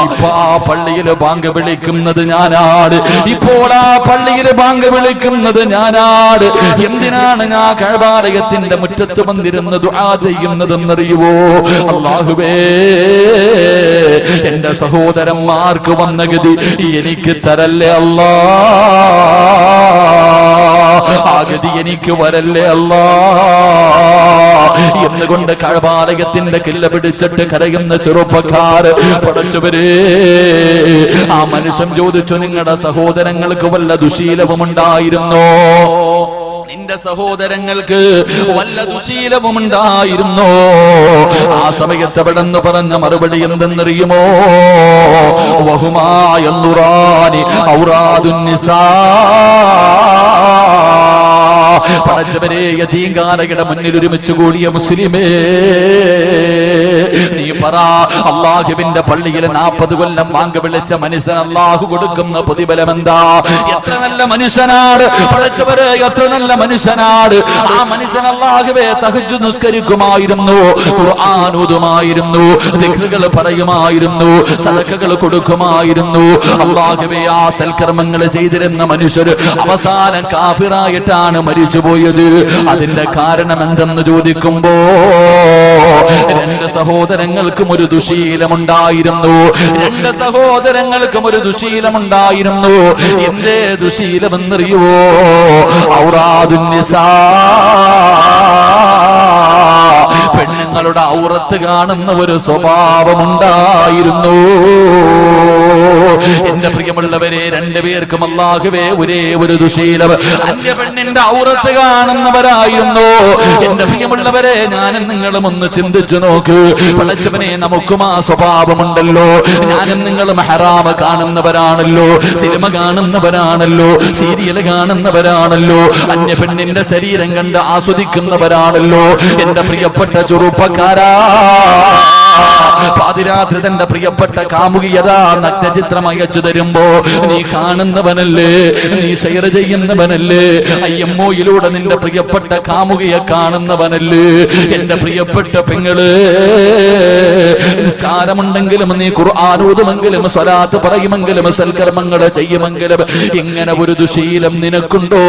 ഇപ്പൊ ആ പള്ളിയിൽ ബാങ്ക് വിളിക്കുന്നത് ഞാനാണ്. ഇപ്പോൾ ആ പള്ളിയിൽ ബാങ്ക് വിളിക്കുന്നത് ഞാനാണ്. എന്തിനാണ് ഞാൻ കഅബാലയത്തിന്റെ മുറ്റത്ത് വന്നിരുന്ന് ദുആ ചെയ്യുന്നതെന്നറിയുവോ? അല്ലാഹുവേ, എന്റെ സഹോദരന്മാർക്ക് വന്ന ഗതി എനിക്ക് തരല്ലേ അല്ലാ. ആ ഗതി എനിക്ക് വരല്ലേ അല്ലാ എന്നുകൊണ്ട് കഅബാലയത്തിന്റെ കില്ല പിടിച്ചിട്ട് കരയുന്ന ചെറുപ്പക്കാർ പടച്ചവരെ ആ മനുഷ്യൻ ചോദിച്ചു നിങ്ങളുടെ സഹോദരങ്ങൾക്ക് വല്ല ദുശീലവും ഉണ്ടായിരുന്നോ നിന്റെ സഹോദരങ്ങൾക്ക് വല്ല ദുശീലവും ഉണ്ടായിരുന്നോ ആ സമയത്ത് അവിടെന്ന് പറഞ്ഞ മറുപടി എന്തെന്നറിയുമോ വഹുമായന്നുറാനി ഔറാദുൻ നിസാ പടച്ചവരെ യതീംഖാനയുടെ മുന്നിൽ ഒരുമിച്ച് കൂടിയ മുസ്ലിമേ നീ പറ അല്ലാഹുവിന്റെ പള്ളിയിൽ 40 കൊല്ലം വാങ്ക് വിളിച്ച മനുഷ്യൻ അല്ലാഹു കൊടുക്കുന്ന പ്രതിഫലം എന്താ എത്ര നല്ല മനുഷ്യനാണ് പടച്ചവരെ എത്ര നല്ല മനുഷ്യനാണ് ആ മനുഷ്യൻ അല്ലാഹുവേ തഹജ്ജുദ് നിസ്കരിക്കുമായിരുന്നു ഖുർആൻ ഓതുമായിരുന്നു ദിക്റുകൾ പറയുമായിരുന്നു സദഖകൾ കൊടുക്കുമായിരുന്നു അല്ലാഹുവേ ആ സൽക്കർമ്മങ്ങൾ ചെയ്തിരുന്ന മനുഷ്യർ അവസാനം കാഫിറായിട്ടാണ് മരിച്ചുപോയത് അതിന്റെ കാരണം എന്തെന്ന് ചോദിക്കുമ്പോ രണ്ട് സഹോദരങ്ങൾക്കും ഒരു ദുശീലമുണ്ടായിരുന്നു രണ്ട് സഹോദരങ്ങൾക്കും ഒരു ദുശീലമുണ്ടായിരുന്നു എന്തേ ദുശീലമെന്നറിയോ ഔറാദുൻ നിസാ പെണ്ണുങ്ങളുടെ ഔറത്ത് കാണുന്ന ഒരു സ്വഭാവമുണ്ടായിരുന്നു എന്റെ പ്രിയമുള്ളവരെ രണ്ടുപേർക്കും അല്ലാഹുവേ ഒരേ ഒരു ദുശീലം അന്യ പെണ്ണിന്റെ ഔറത്ത് കാണുന്നവരായിരുന്നു എന്റെ പ്രിയമുള്ളവരെ ഞാനും നിങ്ങളും ഒന്ന് ചിന്തിച്ചു നോക്ക് പടച്ചവനെ നമുക്കും ആ സ്വഭാവമുണ്ടല്ലോ ഞാനും നിങ്ങളും ഹറാമ കാണുന്നവരാണല്ലോ സിനിമ കാണുന്നവരാണല്ലോ സീരിയൽ കാണുന്നവരാണല്ലോ അന്യ പെണ്ണിന്റെ ശരീരം കണ്ട് ആസ്വദിക്കുന്നവരാണല്ലോ എന്റെ പ്രിയപ്പെട്ട ചെറുപ്പക്കാരാ പാതിരാത്രി തന്റെ പ്രിയപ്പെട്ട കാമുകിയതാ നഗ്നചിത്രം അയച്ചു തരുമ്പോ നീ കാണുന്നവനല്ലേ നീ ഷെയർ ചെയ്യുന്നവനല്ലേ IMOയിലൂടെ നിന്റെ പ്രിയപ്പെട്ട കാമുകിയെ കാണുന്നവനല്ലേ എന്റെ പ്രിയപ്പെട്ട പെങ്ങള് നിസ്കാരമുണ്ടെങ്കിലും നീ ഖുർആൻ ഓതുമെങ്കിലും സ്വലാത്ത് പറയുമെങ്കിലും സൽക്കർമ്മങ്ങൾ ചെയ്യുമെങ്കിലും ഇങ്ങനെ ഒരു ദുശീലം നിനക്കുണ്ടോ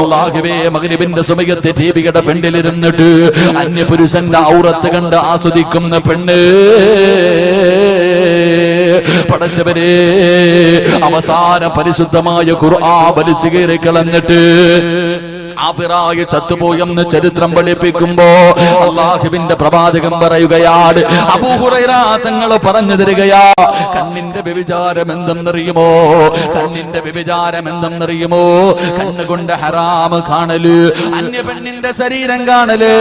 അല്ലാഹുവേ മഗ്രിബിന്റെ സമയത്ത് ടിവിയുടെ ഫ്രണ്ടിലിരുന്നിട്ട് അന്യപുരുഷന്റെ ഔറത്ത് കണ്ട് ആസ്വദിക്കുന്ന പെണ്ണ് പടച്ചവരെ അവസാന പരിശുദ്ധമായ ഖുർആൻ വലിച്ചു കയറി കളഞ്ഞിട്ട് ആഫിറായി ചത്തുപോയെന്ന് ചരിത്രം പഠിപ്പിക്കുമ്പോ അല്ലാഹുവിന്റെ പ്രവാചകൻ പറയുകയാണ് അബൂ ഹുറൈറ തങ്ങൾ പറഞ്ഞു തരികയാ കണ്ണിന്റെ വ്യഭിചാരം എന്തെന്നറിയുമോ കണ്ണിന്റെ വ്യഭിചാരം എന്തെന്നറിയുമോ കണ്ണുകൊണ്ട് ഹറാം കാണല് അന്യ പെണ്ണിന്റെ ശരീരം കാണല്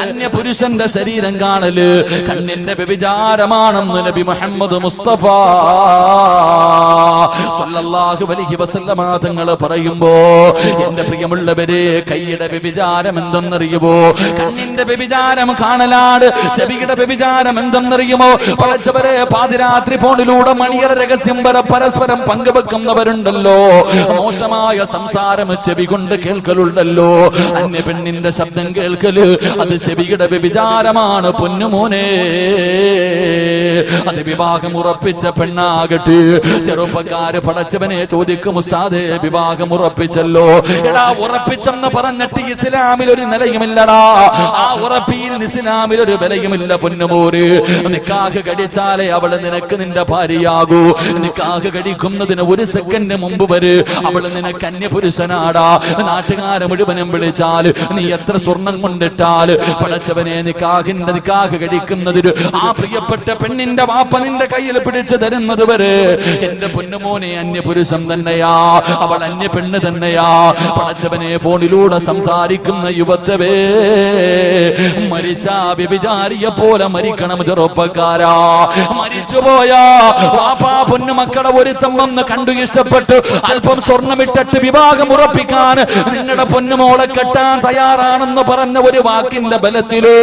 അന്യ പുരുഷന്റെ ശരീരം കാണല് കണ്ണിന്റെ വ്യഭിചാരമാണെന്ന് നബി മുഹമ്മദ് മുസ്തഫ സല്ലല്ലാഹു അലൈഹി വസല്ലമ തങ്ങൾ പറയുമ്പോ എന്റെ പ്രിയമുള്ളവരെ കൈയുടെ വ്യഭിചാരം എന്തെന്നറിയുമോ കണ്ണിന്റെ വ്യഭിചാരം കാണലാണ് ചെവിയുടെ വ്യഭിചാരം എന്തെന്നറിയുമോ പടച്ചവരെ പാതിരാത്രി ഫോണിലൂടെ മണിയറ രഹസ്യം പരസ്പരം പങ്കുവെക്കുന്നവരുണ്ടല്ലോ മോശമായ സംസാരം ചെവി കൊണ്ട് കേൾക്കലുണ്ടല്ലോ അന്യ പെണ്ണിന്റെ ശബ്ദം കേൾക്കല് അത് ചെവിയുടെ വ്യഭിചാരമാണ് പൊന്നുമോനെ അത് വിവാഹം ഉറപ്പിച്ച പെണ്ണാകട്ടെ ചെറുപ്പക്കാര് പടച്ചവനെ ചോദിക്കും ഉസ്താദേ വിവാഹം ഉറപ്പിച്ചല്ലോ എടാ ഉറപ്പിച്ചെന്ന് പറഞ്ഞിട്ട് ഇസ്ലാമിൽ ഒരു നിലയുമില്ലടാ ആ ഉറപ്പിയിൽ ഇസ്ലാമിൽ ഒരു വിലയുമില്ല പൊന്നുമോര് നിക്കാഹ് കഴിച്ചാലേ അവള് നിനക്ക് നിന്റെ ഭാര്യയാകൂ നിക്കാഹ് കഴിക്കുന്നതിന് ഒരു സെക്കൻഡ് മുമ്പ് വരെ അവള് നിനക്ക് അന്യപുരുഷനാടാ നാട്ടുകാരെ മുഴുവനും വിളിച്ചാൽ നീ എത്ര സ്വർണം കൊണ്ടിട്ടാല് പടച്ചവനെ നിക്കാഹ് കഴിക്കുന്നതിന് ആ പ്രിയപ്പെട്ട പെണ്ണിന്റെ വാപ്പ നിന്റെ കയ്യിൽ പിടിച്ചു തരുന്നത് വരെ എന്റെ പൊന്നുമോനെ അന്യപുരുഷൻ തന്നെയാ അവൾ അന്യ പെണ്ണ് തന്നെയാ പടച്ചവനെ ഫോണിലൂടെ സംസാരിക്കുന്ന യുവത്വേ മരിച്ച വ്യഭിചാരിയെ പോലെ മരിക്കണം ചെറുപ്പക്കാരാ മരിച്ചുപോയാ വാപ്പാ പൊന്നുമക്കളെ ഒരുത്തം വന്ന് കണ്ടു ഇഷ്ടപ്പെട്ട് അല്പം സ്വർണ്ണമിട്ടിട്ട് വിവാഹം ഉറപ്പിക്കാൻ നിങ്ങളുടെ പൊന്നുമോളെ കെട്ടാൻ തയ്യാറാണെന്ന് പറഞ്ഞ ഒരു വാക്കിന്റെ ബലത്തില്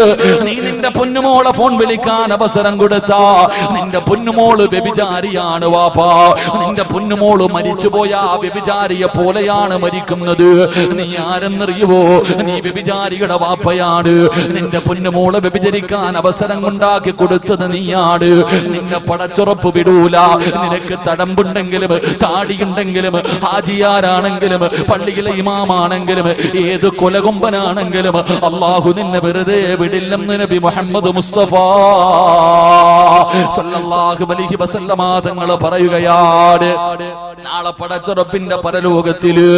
നീ നിന്റെ പൊന്നുമോളെ ഫോൺ വിളിക്കാൻ അവസരം കൊടുത്താ നിന്റെ പൊന്നുമോള് വ്യഭിചാരിയാണ് വാപ്പാ നിന്റെ പൊന്നുമോള് മരിച്ചുപോയാ വ്യഭിചാരിയെ പോലെയാണ് മരിക്കുന്നത് നീ ആരെന്നറിയുവോ നീ വ്യഭിചാരിയുടെ വാപ്പയാണ് നിന്റെ പൊന്നുമോളെ വ്യഭിചരിക്കാൻ അവസരം ഉണ്ടാക്കി കൊടുത്തത് നീയാണ് നിന്നെ പടച്ചുറപ്പ് വിടൂല നിനക്ക് തടമ്പുണ്ടെങ്കിലും താടിയുണ്ടെങ്കിലും ഹാജിയാരാണെങ്കിലും പള്ളിയിലെ ഇമാമാണെങ്കിലും ഏത് കൊലകൊമ്പനാണെങ്കിലും അല്ലാഹു നിന്നെ വെറുതെ വിടില്ലെന്ന് നബി മുഹമ്മദ് മുസ്തഫ സല്ലല്ലാഹു അലൈഹി വസല്ലമ തങ്ങൾ പറയുകയാണ്, നാളെ പടച്ച റബ്ബിന്റെ പരലോകത്തില്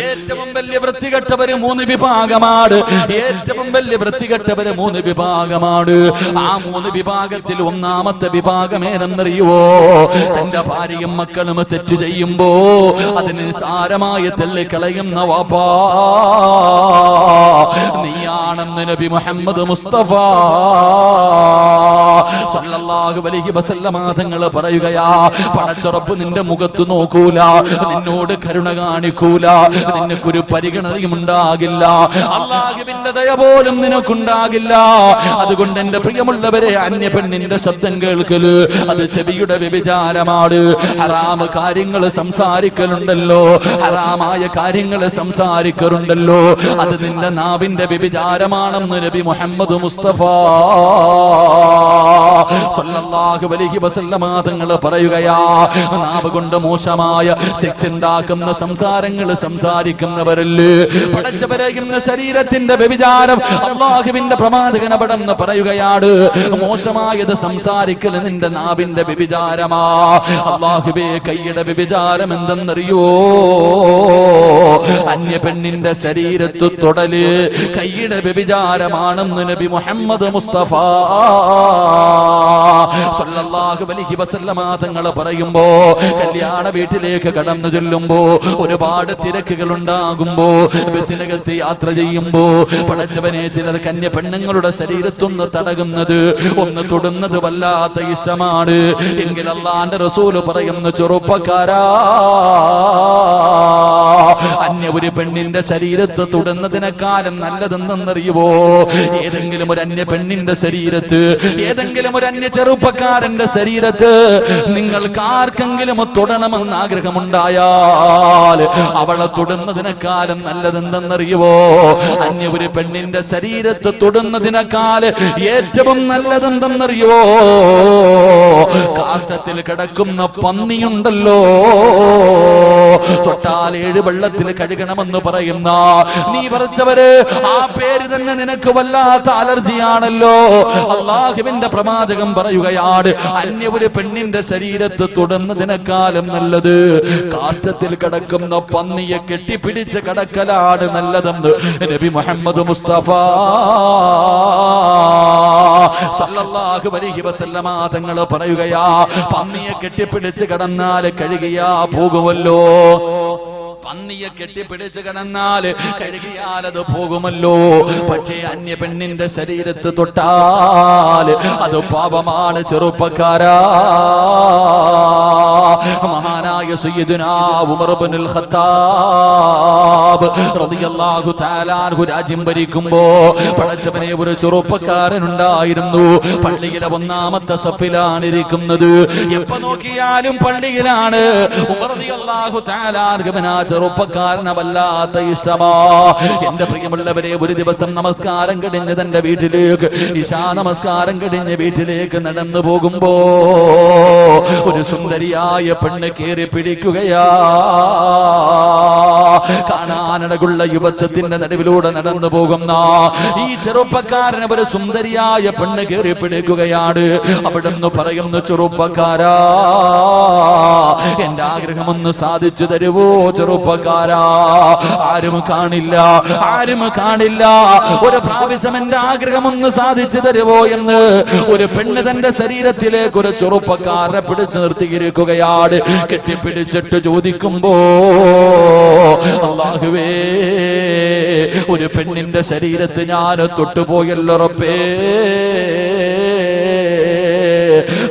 ഏറ്റവും വലിയ വൃത്തികെട്ടവര് 3 വിഭാഗമാണ്. ഏറ്റവും വലിയ വൃത്തികെട്ടവര് 3 വിഭാഗമാണ്. ആ 3 വിഭാഗത്തിൽ ഒന്നാമത്തെ വിഭാഗം ഏതെന്നറിയുവോ? തന്റെ ഭാര്യയും മക്കളും തെറ്റ് ചെയ്യുമ്പോ അതിന് സാരമായി തള്ളിക്കളയുന്ന വാപ്പാ. നീയാണെന്ന് നബി മുഹമ്മദ് മുസ്തഫ സല്ലല്ലാഹു അലൈഹി വസല്ലമ തങ്ങൾ പറയുകയാ, പടച്ച റബ്ബ് നിന്റെ മുഖത്ത് നോക്കൂല, നിന്നോട് കരുണ കാണിക്കൂല, നിനക്കൊരു പരിഗണനയും ഉണ്ടാകില്ല, അല്ലാഹുവിന്റെ ദയ പോലും നിനക്കുണ്ടാകില്ല. അതുകൊണ്ട് എന്റെ പ്രിയമുള്ളവരെ, അന്യ പെണ്ണിന്റെ ശബ്ദം കേൾക്കല് അത് ചെവിയുടെ വ്യഭിചാരമാണ്. ഹറാമ് കാര്യങ്ങൾ സംസാരിക്കലുണ്ടല്ലോ, ഹറാമായ കാര്യങ്ങൾ സംസാരിക്കലുണ്ടല്ലോ, അത് നിന്റെ നാവിന്റെ വ്യഭിചാരമാണെന്ന് നബി മുഹമ്മദ് മുസ്തഫ സല്ലല്ലാഹു അലൈഹി വസല്ലമ തങ്ങൾ പറയുകയാ. നാവ് കൊണ്ട് മോശമായ സെക്സ് ഉണ്ടാക്കുന്ന സംസാരങ്ങൾ സംസാരിക്കുന്നവരല്ലേ പടച്ചവരെ, ഇന്ന് ശരീരത്തിന്റെ വ്യഭിചാരം അല്ലാഹുവിന്റെ പ്രവാചകൻ അവിടെന്ന് പറയുകയാണ്, മോശമായത് സംസാരിക്കൽ നിന്റെ നാവിന്റെ വ്യഭിചാരമാ. അല്ലാഹുവേ, കൈയുടെ വ്യഭിചാരം എന്തെന്നറിയോ? അന്യ പെണ്ണിന്റെ ശരീരത്ത് തൊടല് കൈയുടെ വ്യഭിചാരമാണെന്ന് നബി മുഹമ്മദ് മുസ്തഫ സല്ലല്ലാഹു അലൈഹി വസല്ലമ തങ്ങൾ പറയുമ്പോ, കല്യാണ വീട്ടിലേക്ക് കടന്നു ചെല്ലുമ്പോ, ഒരുപാട് തിരക്കുകൾ ഉണ്ടാകുമ്പോ, ബസ്സിനകത്ത് യാത്ര ചെയ്യുമ്പോ പടച്ചവനെ ചിലർ കന്യ പെണ്ണുങ്ങളുടെ ശരീരത്തൊന്ന് തടകുന്നത്, ഒന്ന് തൊടുന്നത് വല്ലാത്ത ഇഷ്ടമാണ്. എങ്കിൽ അല്ലാഹുവിന്റെ റസൂൽ പറയുന്ന, ചെറുപ്പക്കാരാ, അന്യ ഒരു പെണ്ണിന്റെ ശരീരത്ത് തൊടുന്നതിനേക്കാളും നല്ലതെന്നറിയുവോ? ഏതെങ്കിലും ഒരു അന്യ പെണ്ണിന്റെ ശരീരത്ത്, ഏതെങ്കിലും ഒരു അന്യ ചെറുപ്പക്കാരന്റെ ശരീരത്ത് നിങ്ങൾക്ക് ആർക്കെങ്കിലും തൊടണമെന്ന് ആഗ്രഹമുണ്ടായാൽ അവളെ തൊടുന്നതിനേക്കാളും നല്ലതെന്തെന്നറിയുവോ? അന്യ ഒരു പെണ്ണിന്റെ ശരീരത്ത് തൊടുന്നതിനേക്കാൾ ഏറ്റവും നല്ലതെന്തെന്നറിയുവോ? കാഷ്ടത്തിൽ കിടക്കുന്ന പന്നിയുണ്ടല്ലോ, തൊട്ടാൽ 7 വെള്ളത്തിൽ കഴുകണമെന്ന് പറയുന്ന നീ പറിച്ചവര്, ആ പേര് തന്നെ നിനക്ക് വല്ലാത്ത അലർജിയാണല്ലോ. അല്ലാഹുവിന്റെ പ്രവാചകൻ പറയുകയാണ്, അന്യ ഒരു പെണ്ണിന്റെ ശരീരത്ത് തൊടുന്നതിനേക്കാളും നല്ലത് കാഷ്ടത്തിൽ കിടക്കുന്ന പന്നിയെ കെട്ടിപ്പിടിച്ച് കിടക്കലാണ് നല്ലതെന്ന് നബി മുഹമ്മദ് മുസ്തഫ സല്ലല്ലാഹു അലൈഹി വസല്ലമ തങ്ങൾ പറയുകയാ, പന്നിയെ കെട്ടിപ്പിടിച്ച് കിടന്നാൽ കഴുകിയാ പോകുമല്ലോ. പന്നിയെ കെട്ടിപ്പിടിച്ച് കിടന്നാൽ കഴുകിയാൽ അത് പോകുമല്ലോ. പക്ഷേ അന്യ പെണ്ണിന്റെ ശരീരത്ത് തൊട്ടാൽ അത് പാപമാണ്. ചെറുപ്പക്കാരാ, മഹാനായ സയ്യിദുനാ ഉമർ ഇബ്നുൽ ഖത്താബ് റളിയല്ലാഹു തആല അൻഹു രാജ്യം ഭരിക്കുമ്പോ പടച്ചവനെ, ഒരു ചെറുപ്പക്കാരൻ ഉണ്ടായിരുന്നു. പള്ളിയിലെ 1ാമത്തെ സഫിലാണ് ഇരിക്കുന്നത്. എപ്പോ നോക്കിയാലും പള്ളിയിലാണ്. ഉമർ റളിയല്ലാഹു തആല അൻഹുവിനാ ചെറുപ്പക്കാരനെ വല്ലാത്ത ഇഷ്ടമാ. എന്റെ പ്രിയമുള്ളവരെ, ഒരു ദിവസം നമസ്കാരം കഴിഞ്ഞ് തന്റെ വീട്ടിലേക്ക്, ഇശാ നമസ്കാരം കഴിഞ്ഞ് വീട്ടിലേക്ക് നടന്നു പോകുമ്പോ ഒരു സുന്ദരിയായ പെണ്ണ് കേറി പിടിക്കുകയാ. കാണാനടകുള്ള യുവത്വത്തിന്റെ നടുവിലൂടെ നടന്നു പോകുന്ന ഈ ചെറുപ്പക്കാരനെ ഒരു സുന്ദരിയായ പെണ്ണ് കേറി പിടിക്കുകയാണ്. അവിടുന്ന് പറയുന്നു, ചെറുപ്പക്കാരാ, എന്റെ ആഗ്രഹമൊന്ന് സാധിച്ചു തരുവോ? ചെറുപ്പക്കാരാ, ആരും കാണില്ല, ആരും കാണില്ല, ഒരു പ്രാവശ്യം എന്റെ ആഗ്രഹമൊന്ന് സാധിച്ചു തരുവോ എന്ന് ഒരു പെണ്ണ് തന്റെ ശരീരത്തിലേക്ക് ഒരു ചെറുപ്പക്കാരനെ പിടിച്ചു നിർത്തിയിരിക്കുകയാണ്. കെട്ടിപ്പിടിച്ചിട്ട് ചോദിക്കുമ്പോ, അല്ലാഹുവേ, ഒരു പെണ്ണിന്റെ ശരീരത്ത് ഞാൻ തൊട്ടുപോയല്ലോ റബ്ബേ,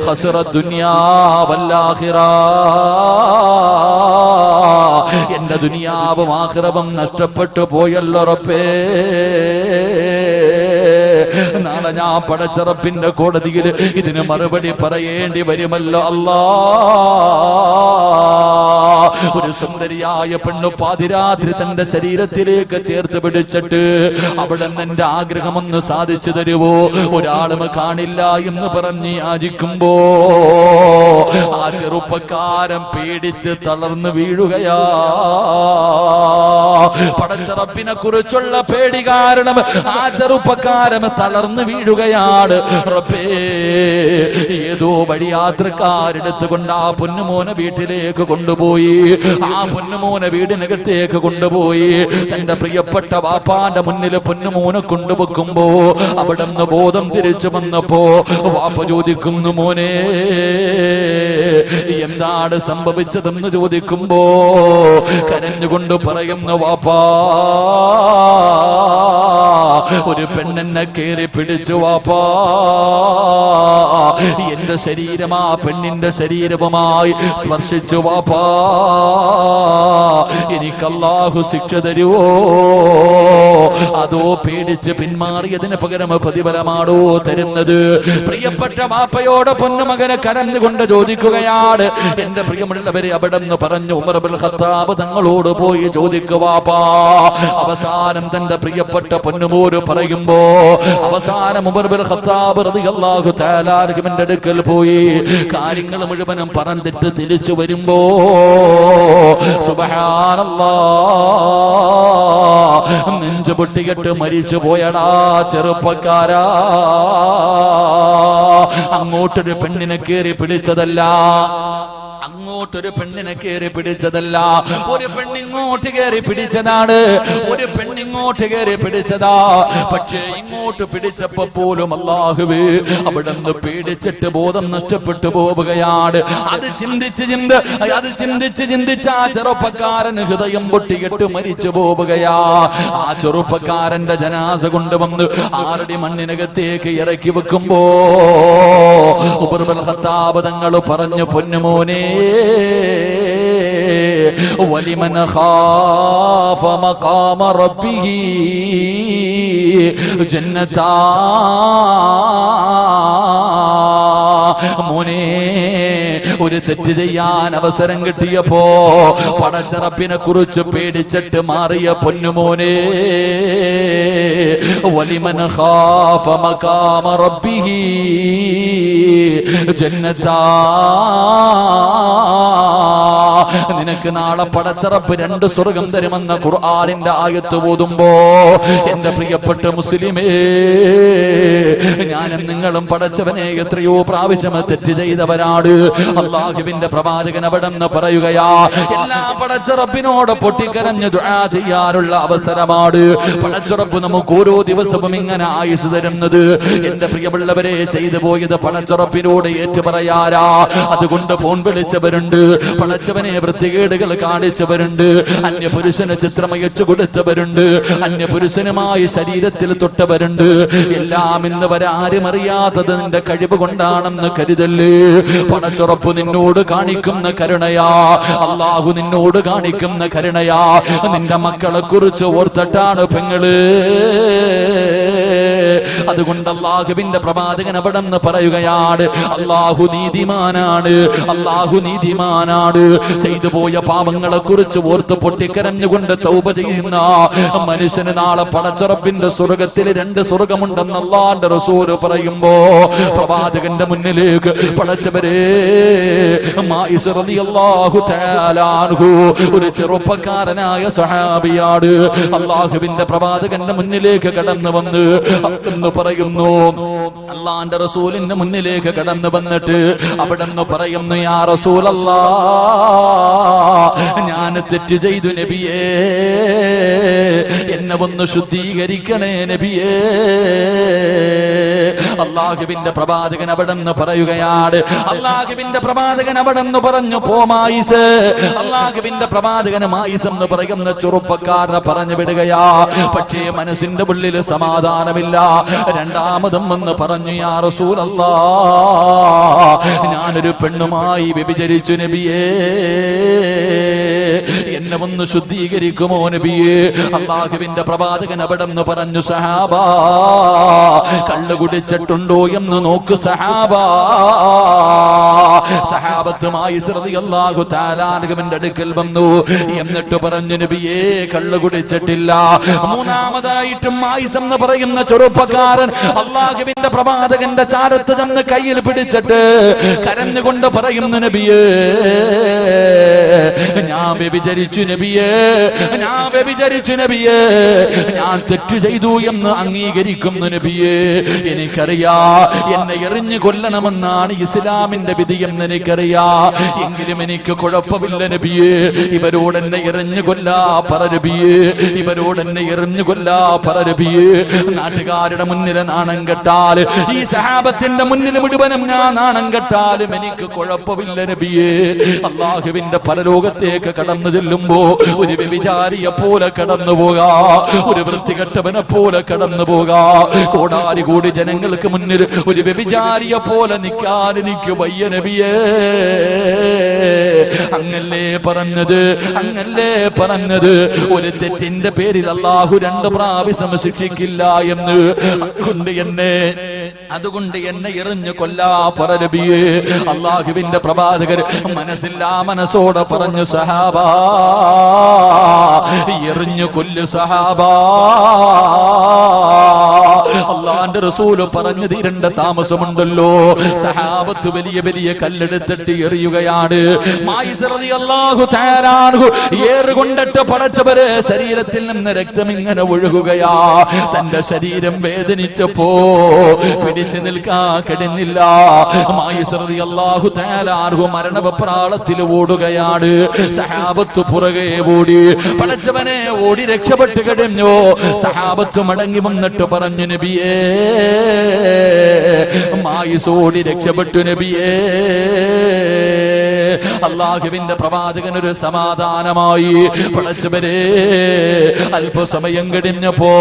ഖസറ ദുനിയാ വൽ ആഖിറ, എന്റെ ദുനിയാവും ആഖിറവും നഷ്ടപ്പെട്ടു പോയല്ലോ റബ്ബേ. നാളെ ഞാൻ പടച്ച റബ്ബിന്റെ കോടതിയിൽ ഇതിന് മറുപടി പറയേണ്ടി വരുമല്ലോ അല്ലാ. ഒരു സുന്ദരിയായ പെണ്ണു പാതിരാത്രി തന്റെ ശരീരത്തിലേക്ക് ചേർത്ത് പിടിച്ചിട്ട് അവിടെ എന്റെ ആഗ്രഹമൊന്ന് സാധിച്ചു തരുവോ, ഒരാളും കാണില്ല എന്ന് പറഞ്ഞ് യാചിക്കുമ്പോ ആ ചെറുപ്പക്കാരൻ പേടിച്ച് തളർന്നു വീഴുകയാ. പടച്ച റബ്ബിനെ കുറിച്ചുള്ള പേടി കാരണം ആ ചെറുപ്പക്കാരൻ തളർന്നു വീഴുകയാണ്. റബ്ബേ, ഏതോ വഴിയാത്രക്കാരെടുത്തുകൊണ്ട് ആ പൊന്നുമോനെ വീട്ടിലേക്ക് കൊണ്ടുപോയി. ആ പൊന്നുമോനെ വീടിനകത്തേക്ക് കൊണ്ടുപോയി തന്റെ പ്രിയപ്പെട്ട വാപ്പാന്റെ മുന്നിൽ പൊന്നുമോനെ കൊണ്ടുവെക്കുമ്പോ അവിടെ നിന്ന് ബോധം തിരിച്ചു വന്നപ്പോ വാപ്പ ചോദിക്കുന്നു, മോനെ എന്താണ് സംഭവിച്ചതെന്ന് ചോദിക്കുമ്പോ കരഞ്ഞുകൊണ്ട് പറയുന്നു, വാപ്പാ ഒരു പെണ്ണെന്നെ കേറി പിടിച്ചു വാപ്പാ, എന്റെ ശരീരം ആ പെണ്ണിന്റെ ശരീരവുമായി സ്പർശിച്ചു വാപ്പാ, എനിക്ക് അല്ലാഹു ശിക്ഷ തരുവോ അതോ പേടിച്ച് പിന്മാറിയതിന് പകരം പ്രതിഫലമാണോ തരുന്നത്? പ്രിയപ്പെട്ട വാപ്പയോട് പൊന്നുമകനെ കരഞ്ഞുകൊണ്ട് ചോദിക്കുകയാണ്. എന്റെ പ്രിയമുള്ളവരെ അവിടെ നിന്ന് പറഞ്ഞു ഉമർ ഇബ്നുൽ ഖത്താബ് തങ്ങളോട് പോയി ചോദിക്കുവാപ്പാ. അവസാനം തന്റെ പ്രിയപ്പെട്ട പൊന്നുമോര് പറയുമ്പോ അവസാനം ഉമർ ഇബ്നുൽ ഖത്താബ് റളിയല്ലാഹു തആല അൻഹുവിന്റെ അടുക്കൽ പോയി കാര്യങ്ങൾ മുഴുവനും പറഞ്ഞിട്ട് തിരിച്ചു വരുമ്പോ സുബ്ഹാനല്ലാഹ്, നെഞ്ചു പൊട്ടിയിട്ട് മരിച്ചു പോയടാ ചെറുപ്പക്കാരാ. അങ്ങോട്ടൊരു പെണ്ണിനെ കേറി പിടിച്ചതല്ല, അങ്ങോട്ടൊരു പെണ്ണിനെ കയറി പിടിച്ചതല്ല, ഒരു പെണ്ണിങ്ങോട്ട് കയറി പിടിച്ചതാണ്, ഒരു പെണ്ണിങ്ങോട്ട് കയറി പിടിച്ചതാ. പക്ഷേ ഇങ്ങോട്ട് പിടിച്ചപ്പോ പോലും അല്ലാഹുവേ അവിടെ നിന്ന് പേടിച്ചിട്ട് ബോധം നഷ്ടപ്പെട്ടു പോവുകയാണ്. അത് ചിന്തിച്ച് ചിന്തിച്ച് ആ ചെറുപ്പക്കാരന് ഹൃദയം പൊട്ടിയിട്ട് മരിച്ചു പോവുകയാ. ആ ചെറുപ്പക്കാരന്റെ ജനാസ കൊണ്ടുവന്ന് ആരുടെ മണ്ണിനകത്തേക്ക് ഇറക്കി വെക്കുമ്പോ ഉമർ ഇബ്നുൽ ഖത്താബ് തങ്ങൾ പറഞ്ഞു, പൊന്നുമോനെ വലിമൻ ഖാഫ മഖാമ റബ്ബിഹി ജന്നതാ. മോനെ, ഒരു തെറ്റ് ചെയ്യാൻ അവസരം കിട്ടിയപ്പോ പടച്ച റബ്ബിനെ കുറിച്ച് പേടിച്ചിട്ട് മാറിയ പൊന്നുമോനെ, വലിമൻ ഖാഫ മഖാമ റബ്ബിഹി ജന്നതാ. നിനക്ക് നാളെ പടച്ച റബ്ബ് 2 സ്വർഗം തരുമെന്ന ഖുർആനിന്റെ ആയത്ത് ഓതുമ്പോ എന്റെ പ്രിയപ്പെട്ട മുസ്ലിമേ, ഞാനും നിങ്ങളും പടച്ചവനെ എത്രയോ പ്രാവശ്യം തെറ്റ് ചെയ്തവരാണ്. അല്ലാഹുവിന്റെ പ്രവാചകൻ അവിടെ നിന്ന് പറയുകയാ, എല്ലാ പടച്ച റബ്ബിനോട് പൊട്ടിക്കരഞ്ഞ് ദുആ ചെയ്യാനുള്ള അവസരമാണ് പടച്ച റബ്ബ് നമുക്ക് ഓരോ ദിവസവും ഇങ്ങനെ ആയുസ് തരുന്നത്. എന്റെ പ്രിയമുള്ളവരെ, ചെയ്തു പോയത് പടച്ച റബ്ബിനോട് ഏറ്റു പറയാരാ. അതുകൊണ്ട് ഫോൺ വിളിച്ചവരുണ്ട്, പടച്ചവനെ വൃത്തികേടുകൾ കാണിച്ചവരുണ്ട്, അന്യപുരുഷന് ചിത്രമയച്ചു കൊടുത്തവരുണ്ട്, അന്യപുരുഷനുമായി ശരീരത്തിൽ തൊട്ടവരുണ്ട്. എല്ലാം ഇന്ന് വരെ ആരും അറിയാത്തത് നിന്റെ കഴിവ് കൊണ്ടാണെന്ന് കരുതല്ലേ. പടച്ചുറപ്പ് നിന്നോട് കാണിക്കുന്ന കരുണയാ, അല്ലാഹു നിന്നോട് കാണിക്കുന്ന കരുണയാ. നിന്റെ മക്കളെ കുറിച്ച് ഓർത്തിട്ടാണ് പെങ്ങള്. അതുകൊണ്ട് അല്ലാഹുവിന്റെ പ്രവാചകൻ അവിടെ നിന്ന് പറയുകയാണ്, അല്ലാഹു നീതിമാനാണ്, അല്ലാഹു നീതിമാനാണ്. ചെയ്തു പോയ പാപങ്ങളെ കുറിച്ച് ഓർത്ത് പൊട്ടിക്കരഞ്ഞുകൊണ്ട് തൗബ ചെയ്യുന്ന മനുഷ്യന് നാളെ പടച്ച റബ്ബിന്റെ സ്വർഗത്തിൽ 2 സ്വർഗമുണ്ടെന്ന് അല്ലാഹുവിന്റെ റസൂല് പറയുമ്പോ പ്രവാചകന്റെ മുന്നിലേക്ക് പടച്ചവരെ മായിസ് റളിയല്ലാഹു തആല അൻഹു ഒരു ചെറുപ്പക്കാരനായ സഹാബിയാണ്. അല്ലാഹുവിന്റെ പ്രവാചകന്റെ മുന്നിലേക്ക് കടന്നു വന്ന് എന്ന് പറയുന്നു, അല്ലാഹുവിന്റെ റസൂലിന്റെ മുന്നിലേക്ക് കടന്നു വന്നിട്ട് അവിടെ നിന്ന് പറയുന്നു, യാ റസൂലല്ലാഹ്, ഞാൻ തെറ്റ് ചെയ്തു നബിയേ, എന്നെ ഒന്ന് ശുദ്ധീകരിക്കണേ നബിയേ. അല്ലാഹുവിന്റെ പ്രവാചകൻ അവിടെ നിന്ന് പറയുകയാണ്, അല്ലാഹുവിന്റെ പ്രവാചകൻ അവിടെ നിന്ന് പറഞ്ഞു, പോ മായിസ്. അല്ലാഹുവിന്റെ പ്രവാചകൻ മായിസ് എന്ന് പറയുന്ന ചെറുപ്പക്കാരനെ പറഞ്ഞു വിടുകയാ. പക്ഷേ മനസ്സിന്റെ ഉള്ളിൽ സമാധാനമില്ല. രണ്ടാമതും വന്ന് പറഞ്ഞു, യാ റസൂലല്ലാഹ്, ഞാനൊരു പെണ്ണുമായി വ്യഭിചരിച്ചു നബിയേ, എന്നെ ഒന്ന് ശുദ്ധീകരിക്കുമോ നബിയേ? അല്ലാഹുവിന്റെ പ്രവാചകൻ അവിടെന്ന് പറഞ്ഞു, സഹാബ കള്ളു കുടിച്ചിട്ടുണ്ടോ എന്ന് നോക്ക് സഹാബ. സഹാബത്തുമായി റളിയല്ലാഹു തആല അൻഹുവിന്റെ അടുക്കൽ വന്നു. എന്നിട്ട് പറഞ്ഞു, നബിയേ കള്ളു കുടിച്ചിട്ടില്ല. മൂന്നാമതായിട്ടും മായിസ് എന്ന് പറയുന്ന ചെറുപ്പക്കാരൻ അല്ലാഹുവിന്റെ പ്രവാചകന്റെ ചാരത്ത് ചെന്ന് കയ്യിൽ പിടിച്ചിട്ട് കരഞ്ഞുകൊണ്ട് പറയുന്നു, നബിയേ ഞാൻ വ്യഭിചരിച്ചു നബിയേ, ഞാൻ വ്യഭിചരിച്ചു നബിയേ, ഞാൻ തെറ്റ് ചെയ്തു എന്ന് അംഗീകരിക്കുന്നു നബിയേ. എനിക്കറിയാ എന്നെ എറിഞ്ഞു കൊല്ലണമെന്നാണ് ഇസ്ലാമിന്റെ വിധിയെന്ന് എനിക്കറിയാ, എങ്കിലും എനിക്ക് കുഴപ്പമില്ല നബിയേ. ഇവരോട് എന്നെ എറിഞ്ഞു കൊല്ലാ പറ നബിയേ, ഇവരോട് എന്നെ എറിഞ്ഞു കൊല്ലാ പറ നബിയേ. നാട്ടുകാരുടെ മുന്നിൽ നാണം കെട്ടാൽ, ഈ സഹാബത്തിന്റെ മുന്നിൽ മുഴുവനും ഞാൻ നാണം കെട്ടാലും എനിക്ക് കുഴപ്പമില്ല നബിയേ. അല്ലാഹുവിന്റെ പരലോകത്തേക്ക് കടന്നു ചെല്ലുമ്പോ ഒരു വ്യഭിചാരിയെ പോലെ കടന്നു പോകാ, ഒരു വൃത്തികെട്ടവനെ പോലെ കടന്നു പോകാ. കോടാരി കൂടി ജനങ്ങൾക്ക് മുന്നിൽ ഒരു വ്യഭിചാരിയെ പോലെ നിൽക്കാൻ എനിക്ക് വയ്യ നബിയേ. അങ്ങല്ലേ പറഞ്ഞത്, അങ്ങല്ലേ പറഞ്ഞത്, ഒരു തെറ്റിന്റെ പേരിൽ അല്ലാഹു 2 പ്രാവശ്യം ശിക്ഷിക്കില്ല എന്ന്. അതുകൊണ്ട് എന്നെ എറിഞ്ഞു കൊല്ലാ പറ നബിയേ. അല്ലാഹുവിന്റെ പ്രവാചകർ മനസ്സില്ലാ മനസ്സോടെ പറഞ്ഞു, സഹാബാ എറിഞ്ഞു കൊല്ലു സഹാബാ. അല്ലാഹുവിന്റെ റസൂല് പറഞ്ഞു തീരേണ്ട താമസമുണ്ടല്ലോ. സഹാബത്ത് വലിയ വലിയ കല്ലെടുത്തിട്ട് എറിയുകയാണ്. മായിസ് റളിയല്ലാഹു തആല അൻഹു ഏറുകൊണ്ടിട്ട് പടച്ചവരെ ശരീരത്തിൽ നിന്ന് രക്തം ഇങ്ങനെ ഒഴുകുകയാ. തന്റെ ശരീരം വേദനിച്ചപ്പോ പിടിച്ചു നിൽക്കാൻ കഴിയുന്നില്ല. മായിസ് റളിയല്ലാഹു തആല അൻഹു മരണവെപ്രാളത്തിൽ ഓടുകയാണ്. സഹാബത്ത് പുറകെ ഓടി, പടച്ചവനെ ഓടി രക്ഷപ്പെട്ട് കഴിഞ്ഞു. സഹാബത്ത് മടങ്ങി വന്നിട്ട് പറഞ്ഞു, നബിയേ മായിസ് ഓടി രക്ഷപ്പെട്ടു നബിയേ. അല്ലാഹുവിന്റെ പ്രവാചകൻ ഒരു സമാധാനമായി. പടച്ചവരെ അല്പസമയം കഴിഞ്ഞപ്പോ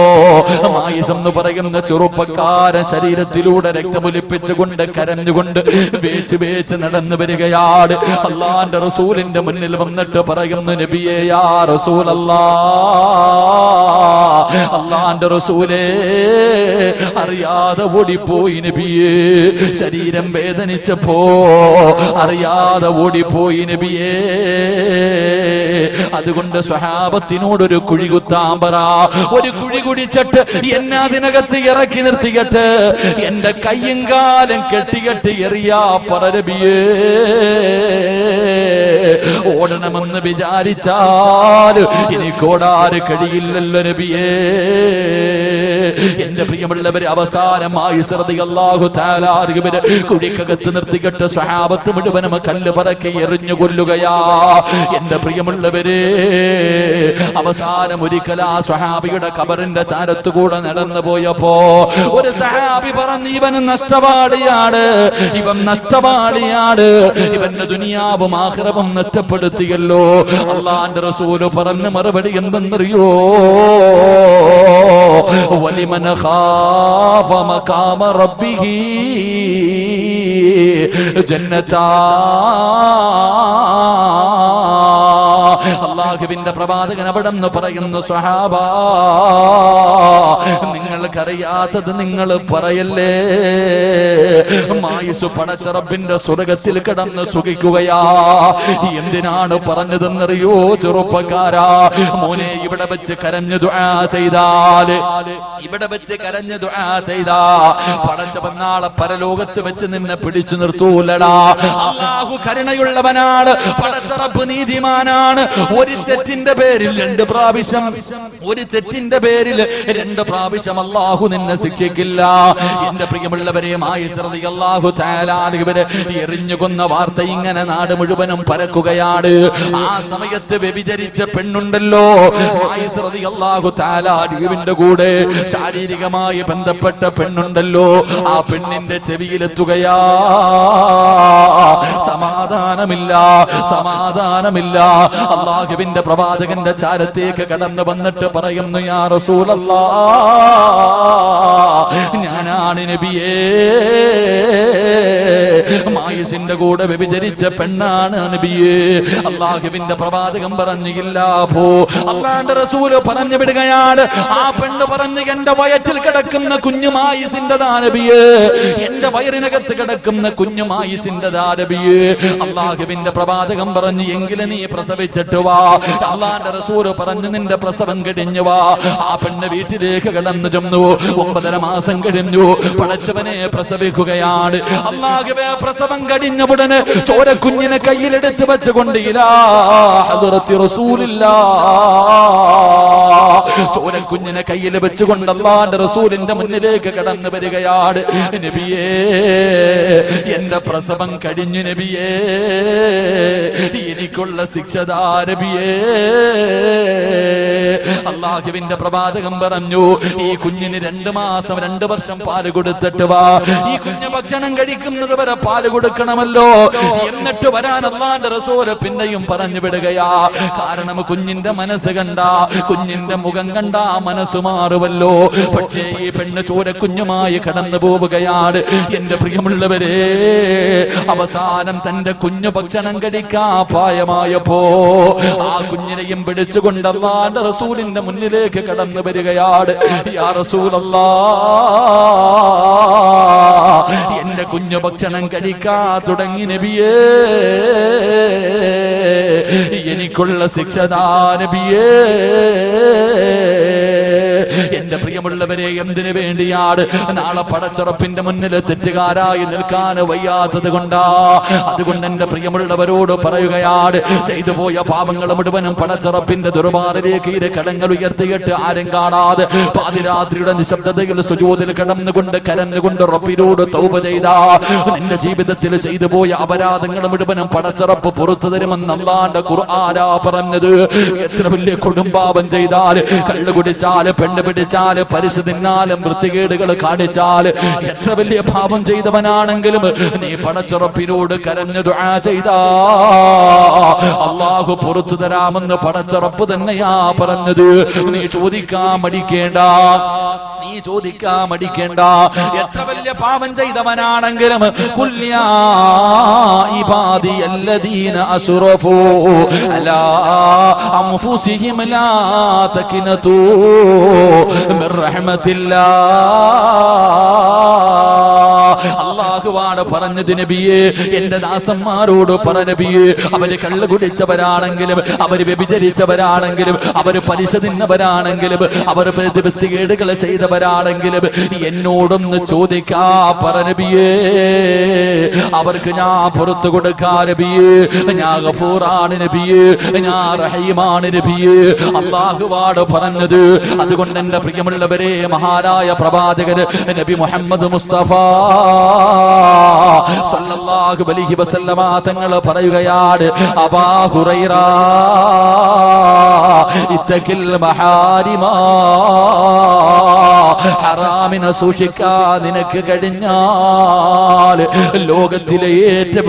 മായിസ് എന്ന് പറയുന്ന ചെറുപ്പക്കാരൻ ശരീരത്തിലൂടെ രക്തമൊലിപ്പിച്ചുകൊണ്ട് കരഞ്ഞുകൊണ്ട് വേച്ച് വേച്ച് നടന്നു വരികയാണ്. അല്ലാഹുവിന്റെ റസൂലിന്റെ മുന്നിൽ വന്നിട്ട് പറയുന്നു, നബിയേ യാ റസൂലല്ലാഹ്, അല്ലാഹുവിന്റെ റസൂലേ അറിയാതെ ഓടിപ്പോയി നബിയേ. ശരീരം വേദനിച്ചപ്പോ അറിയാതെ ഓടിപ്പോയി നബിയേ. അതുകൊണ്ട് സ്വഹാബത്തിനോടൊരു കുഴി കുത്താൻ പറ. ഒരു കുഴി കുടിച്ചിട്ട് എന്നെ അതിനകത്ത് ഇറക്കി നിർത്തിയിട്ട് എന്റെ കയ്യും കാലും കെട്ടികെട്ടി എറിയാ പറ നബിയേ. ഓടണമെന്ന് വിചാരിച്ചാൽ എനിക്കോടാറ് കഴിയില്ലല്ലോ നബിയേ. എന്റെ പ്രിയമുള്ളവരെ, അവസാനമായി റളിയല്ലാഹു തആല അൻഹുവിനെ കുഴിക്കകത്ത് നിർത്തിയിട്ട് സ്വഹാബത്ത് മുഴുവനും കല്ല് പറക്കി എറിഞ്ഞു കൊല്ലുകയാ. എന്റെ പ്രിയമുള്ളവരെ, അവസാനം ഒരിക്കൽ ആ സ്വഹാബിയുടെ ഖബറിന്റെ ചാരത്തുകൂടെ നടന്നു പോയപ്പോ ഒരു സഹാബി പറഞ്ഞു, ഇവൻ നഷ്ടപാടിയാണ്, ഇവൻ നഷ്ടപാടിയാണ്, ഇവന്റെ ദുനിയാവും ആഖിറവും നഷ്ടപ്പെടുത്തിയല്ലോ. അല്ലാഹുവിന്റെ റസൂൽ പറഞ്ഞ മറുപടി എന്തെന്നറിയോ? വലിമൻ ഖാഫ മഖാമ റബ്ബിഹി ജന്നതാ. അല്ലാഹുവിന്റെ പ്രവാചകൻ അവിടെന്ന് പറയുന്നു, സ്വഹാബാ നിങ്ങൾക്കറിയാത്തത് നിങ്ങൾ പറയല്ലേ. മായിസ് പടച്ച റബ്ബിന്റെ സ്വർഗ്ഗത്തിൽ കിടന്ന് സുഖിക്കുകയാ. എന്തിനാണ് പറഞ്ഞതെന്നറിയോ ചെറുപ്പക്കാരാ? മോനെ, ഇവിടെ വെച്ച് കരഞ്ഞു ദുആ ചെയ്താൽ, ഇവിടെ വെച്ച് കരഞ്ഞു ദുആ ചെയ്താ പടച്ചവൻ നാളെ പരലോകത്ത് വെച്ച് നിന്നെ പിടിച്ചു നിർത്തൂലടാ. അല്ലാഹു കരുണയുള്ളവനാണ്, പടച്ച റബ്ബ് നീതിമാനാണ്. ഒരു തെറ്റിന്റെ പേരിൽ 2 പ്രാവശ്യം, ഒരു തെറ്റിന്റെ പേരിൽ 2 പ്രാവശ്യം അല്ലാഹു നിന്നെ ശിക്ഷിക്കില്ല. എന്റെ പ്രിയമുള്ളവരെ, മായിസ് റളിയല്ലാഹു തആല അൻഹുവിനെ എറിഞ്ഞു കൊന്ന വാർത്ത ഇങ്ങനെ നാട് മുഴുവനും പരക്കുകയാണ്. ആ സമയത്ത് വ്യഭിചരിച്ച പെണ്ണുണ്ടല്ലോ, മായിസ് റളിയല്ലാഹു തആല അൻഹുവിന്റെ കൂടെ ശാരീരികമായി ബന്ധപ്പെട്ട പെണ്ണുണ്ടല്ലോ, ആ പെണ്ണിന്റെ ചെവിയിലെത്തുകയാ. സമാധാനമില്ല, സമാധാനമില്ല. അല്ലാഹുവിന്റെ പ്രവാചകന്റെ ചാരത്തേക്ക് കടന്നു വന്നിട്ട് പറയുന്നു, യാ റസൂലല്ലാഹ്, ഞാനാണ് നബിയേ. മായിസിന്റെ കൂടെ വ്യഭിചരിച്ച പെണ്ണാണ് നബിയേ. അള്ളാഹുവിന്റെ പ്രവാചകൻ പറഞ്ഞില്ല പോ. അള്ളാന്റെ റസൂല് പറഞ്ഞു വിടുകയാണ്, ആ പെണ്ണ് പറഞ്ഞു എന്റെ വയറ്റിൽ കിടക്കുന്ന കുഞ്ഞു മായിസിന്റെതാ നബിയേ, എന്റെ വയറിനകത്ത് കിടക്കുന്ന കുഞ്ഞു മായിസിന്റെതാ നബിയേ. അള്ളാഹുവിന്റെ പ്രവാചകൻ പറഞ്ഞു എങ്കിലും നീ പ്രസവിച്ചിട്ട് വാ. അള്ളാന്റെ റസൂല് പറഞ്ഞു നിന്റെ പ്രസവം കഴിഞ്ഞു വാ. ആ പെണ്ണ് വീട്ടിലേക്ക് കടന്നു ചെന്നു. 9.5 മാസം കഴിഞ്ഞു. പടച്ചവനെ പ്രസവിക്കുകയാണ്. അള്ളാഹുവേ പ്രസവം കഴിഞ്ഞ ഉടനെ ചോരക്കുഞ്ഞിനെ കയ്യിലെടുത്ത് വെച്ചുകൊണ്ട് ഇലാ ഹദ്റത്തി റസൂലില്ലാഹ്, ചോരക്കുഞ്ഞിനെ കയ്യിൽ വെച്ചുകൊണ്ട് അല്ലാഹുവിന്റെ റസൂലിന്റെ മുന്നിലേക്ക് കടന്നു വരികയാണ്. നബിയേ എന്റെ പ്രസവം കഴിഞ്ഞു നബിയേ, എനിക്കുള്ള ശിക്ഷ ദാ നബിയേ. അള്ളാഹുവിന്റെ പ്രവാചകൻ പറഞ്ഞു ഈ കുഞ്ഞിന് 2 മാസം 2 വർഷം പാല് കൊടുത്തിട്ട് വാ. ഈ കുഞ്ഞ് ഭക്ഷണം കഴിക്കുന്നത് വരെ പാല് കൊടുക്കണമല്ലോ. എന്നിട്ട് വരാൻ അല്ലാഹുവിന്റെ റസൂല് പിന്നെയും പറഞ്ഞു വിടുകയാ. കാരണം കുഞ്ഞിന്റെ മനസ്സ് കണ്ട, കുഞ്ഞിന്റെ മുഖം കണ്ട മനസ്സ് മാറുമല്ലോ. പക്ഷേ ഈ പെണ്ണ് ചോരക്കുഞ്ഞുമായി കടന്നു പോവുകയാണ്. എന്റെ പ്രിയമുള്ളവരെ, അവസാനം തന്റെ കുഞ്ഞു ഭക്ഷണം കഴിക്കാൻ പ്രായമായപ്പോ ആ കുഞ്ഞിനെയും പിടിച്ചുകൊണ്ട് അല്ലാഹുവിന്റെ റസൂലിന്റെ മുന്നിലേക്ക് കടന്നു വരികയാണ്. യാ റസൂലല്ലാഹ്, എന്റെ കുഞ്ഞു ഭക്ഷണം കഴിക്കാൻ തുടങ്ങി നബിയേ, എനിക്കുള്ള ശിക്ഷ ദാ നബിയേ. എന്റെ പ്രിയമുള്ളവരെ, എന്തിനു വേണ്ടിയാണ്? നാളെ പടച്ചുറപ്പിന്റെ മുന്നിൽ തെറ്റുകാരായി നിൽക്കാൻ വയ്യാത്തത് കൊണ്ടാ. അതുകൊണ്ട് എന്റെ പ്രിയമുള്ളവരോട് പറയുകയാണ്, ചെയ്തു പോയ പാപങ്ങൾ മുഴുവനും പടച്ചുറപ്പിന്റെ ദുർബാറിലേക്ക് ഇരു കടങ്ങൾ ഉയർത്തിയിട്ട് ആരും കാണാതെ പാതിരാത്രിയുടെ നിശബ്ദതയിൽ സുജൂദിൽ കിടന്നുകൊണ്ട് കരഞ്ഞുകൊണ്ട് റബ്ബിനോട് തൗബ ചെയ്താ നിന്റെ ജീവിതത്തിൽ ചെയ്തു പോയ അപരാധങ്ങൾ മുഴുവനും പടച്ചുറപ്പ് പുറത്തു തരുമെന്ന് അല്ലാഹുവിന്റെ ഖുർആനാ പറഞ്ഞത്. എത്ര വലിയ കൊടുമ്പാപം ചെയ്താല്, കള്ളു കുടിച്ചാല്, പെണ്ണ് പിടിച്ചാല്, പരിശു തിന്നാലും, വൃത്തികേടുകൾ കാണിച്ചാല്, എത്ര വലിയ പാപം ചെയ്തവനാണെങ്കിലും നീ പടച്ചുറപ്പിനോട് കരഞ്ഞു ദുആ ചെയ്താ അല്ലാഹു പുറത്തു തരാമെന്ന് പടച്ചുറപ്പ് തന്നെയാ പറഞ്ഞത്. നീ ചോദിക്കാൻ മടിക്കേണ്ട, നീ ചോദിക്കാൻ മടിക്കേണ്ട. എത്ര വലിയ പാപം ചെയ്തവനാണെങ്കിലും കുല്യാ ഇബാദിയല്ലദീന അസ്റഫൂ അലാ അൻഫുസിഹിം ലാ തഖ്നതൂ മിർ റഹ്മത്തില്ലാഹ്. അല്ലാഹുവാണ് പറഞ്ഞത് നബിയേ, എന്റെ ദാസന്മാരോട് പറ നബിയേ, അവര് കള്ളു കുടിച്ചവരാണെങ്കിലും, അവര് വ്യഭിചരിച്ചവരാണെങ്കിലും, അവര് പലിശ തിന്നവരാണെങ്കിലും, അവർ വൃത്തികേടുകൾ ചെയ്തവരാണെങ്കിലും എന്നോടൊന്ന് ചോദിക്കാ പറ നബിയേ, അവർക്ക് ഞാൻ പുറത്തു കൊടുക്കാ നബിയേ. ഞാൻ ഗഫൂറാണ് നബിയേ, ഞാൻ റഹീമാണ് നബിയേ. അല്ലാഹുവാണ് പറഞ്ഞത്. അതുകൊണ്ട് എന്റെ പ്രിയമുള്ളവരെ, മഹാനായ പ്രവാചകൻ നബി മുഹമ്മദ് മുസ്തഫ സല്ലല്ലാഹു അലൈഹി വസല്ലമ തങ്ങൾ പറയുകയാണ്, അബാ ഹുറൈറ ഇത്തഖിൽ മഹാരിമാ, ഹറാമിനെ സൂക്ഷിക്കാൻ നിനക്ക് കഴിഞ്ഞാൽ ലോകത്തിലെ ഏറ്റവും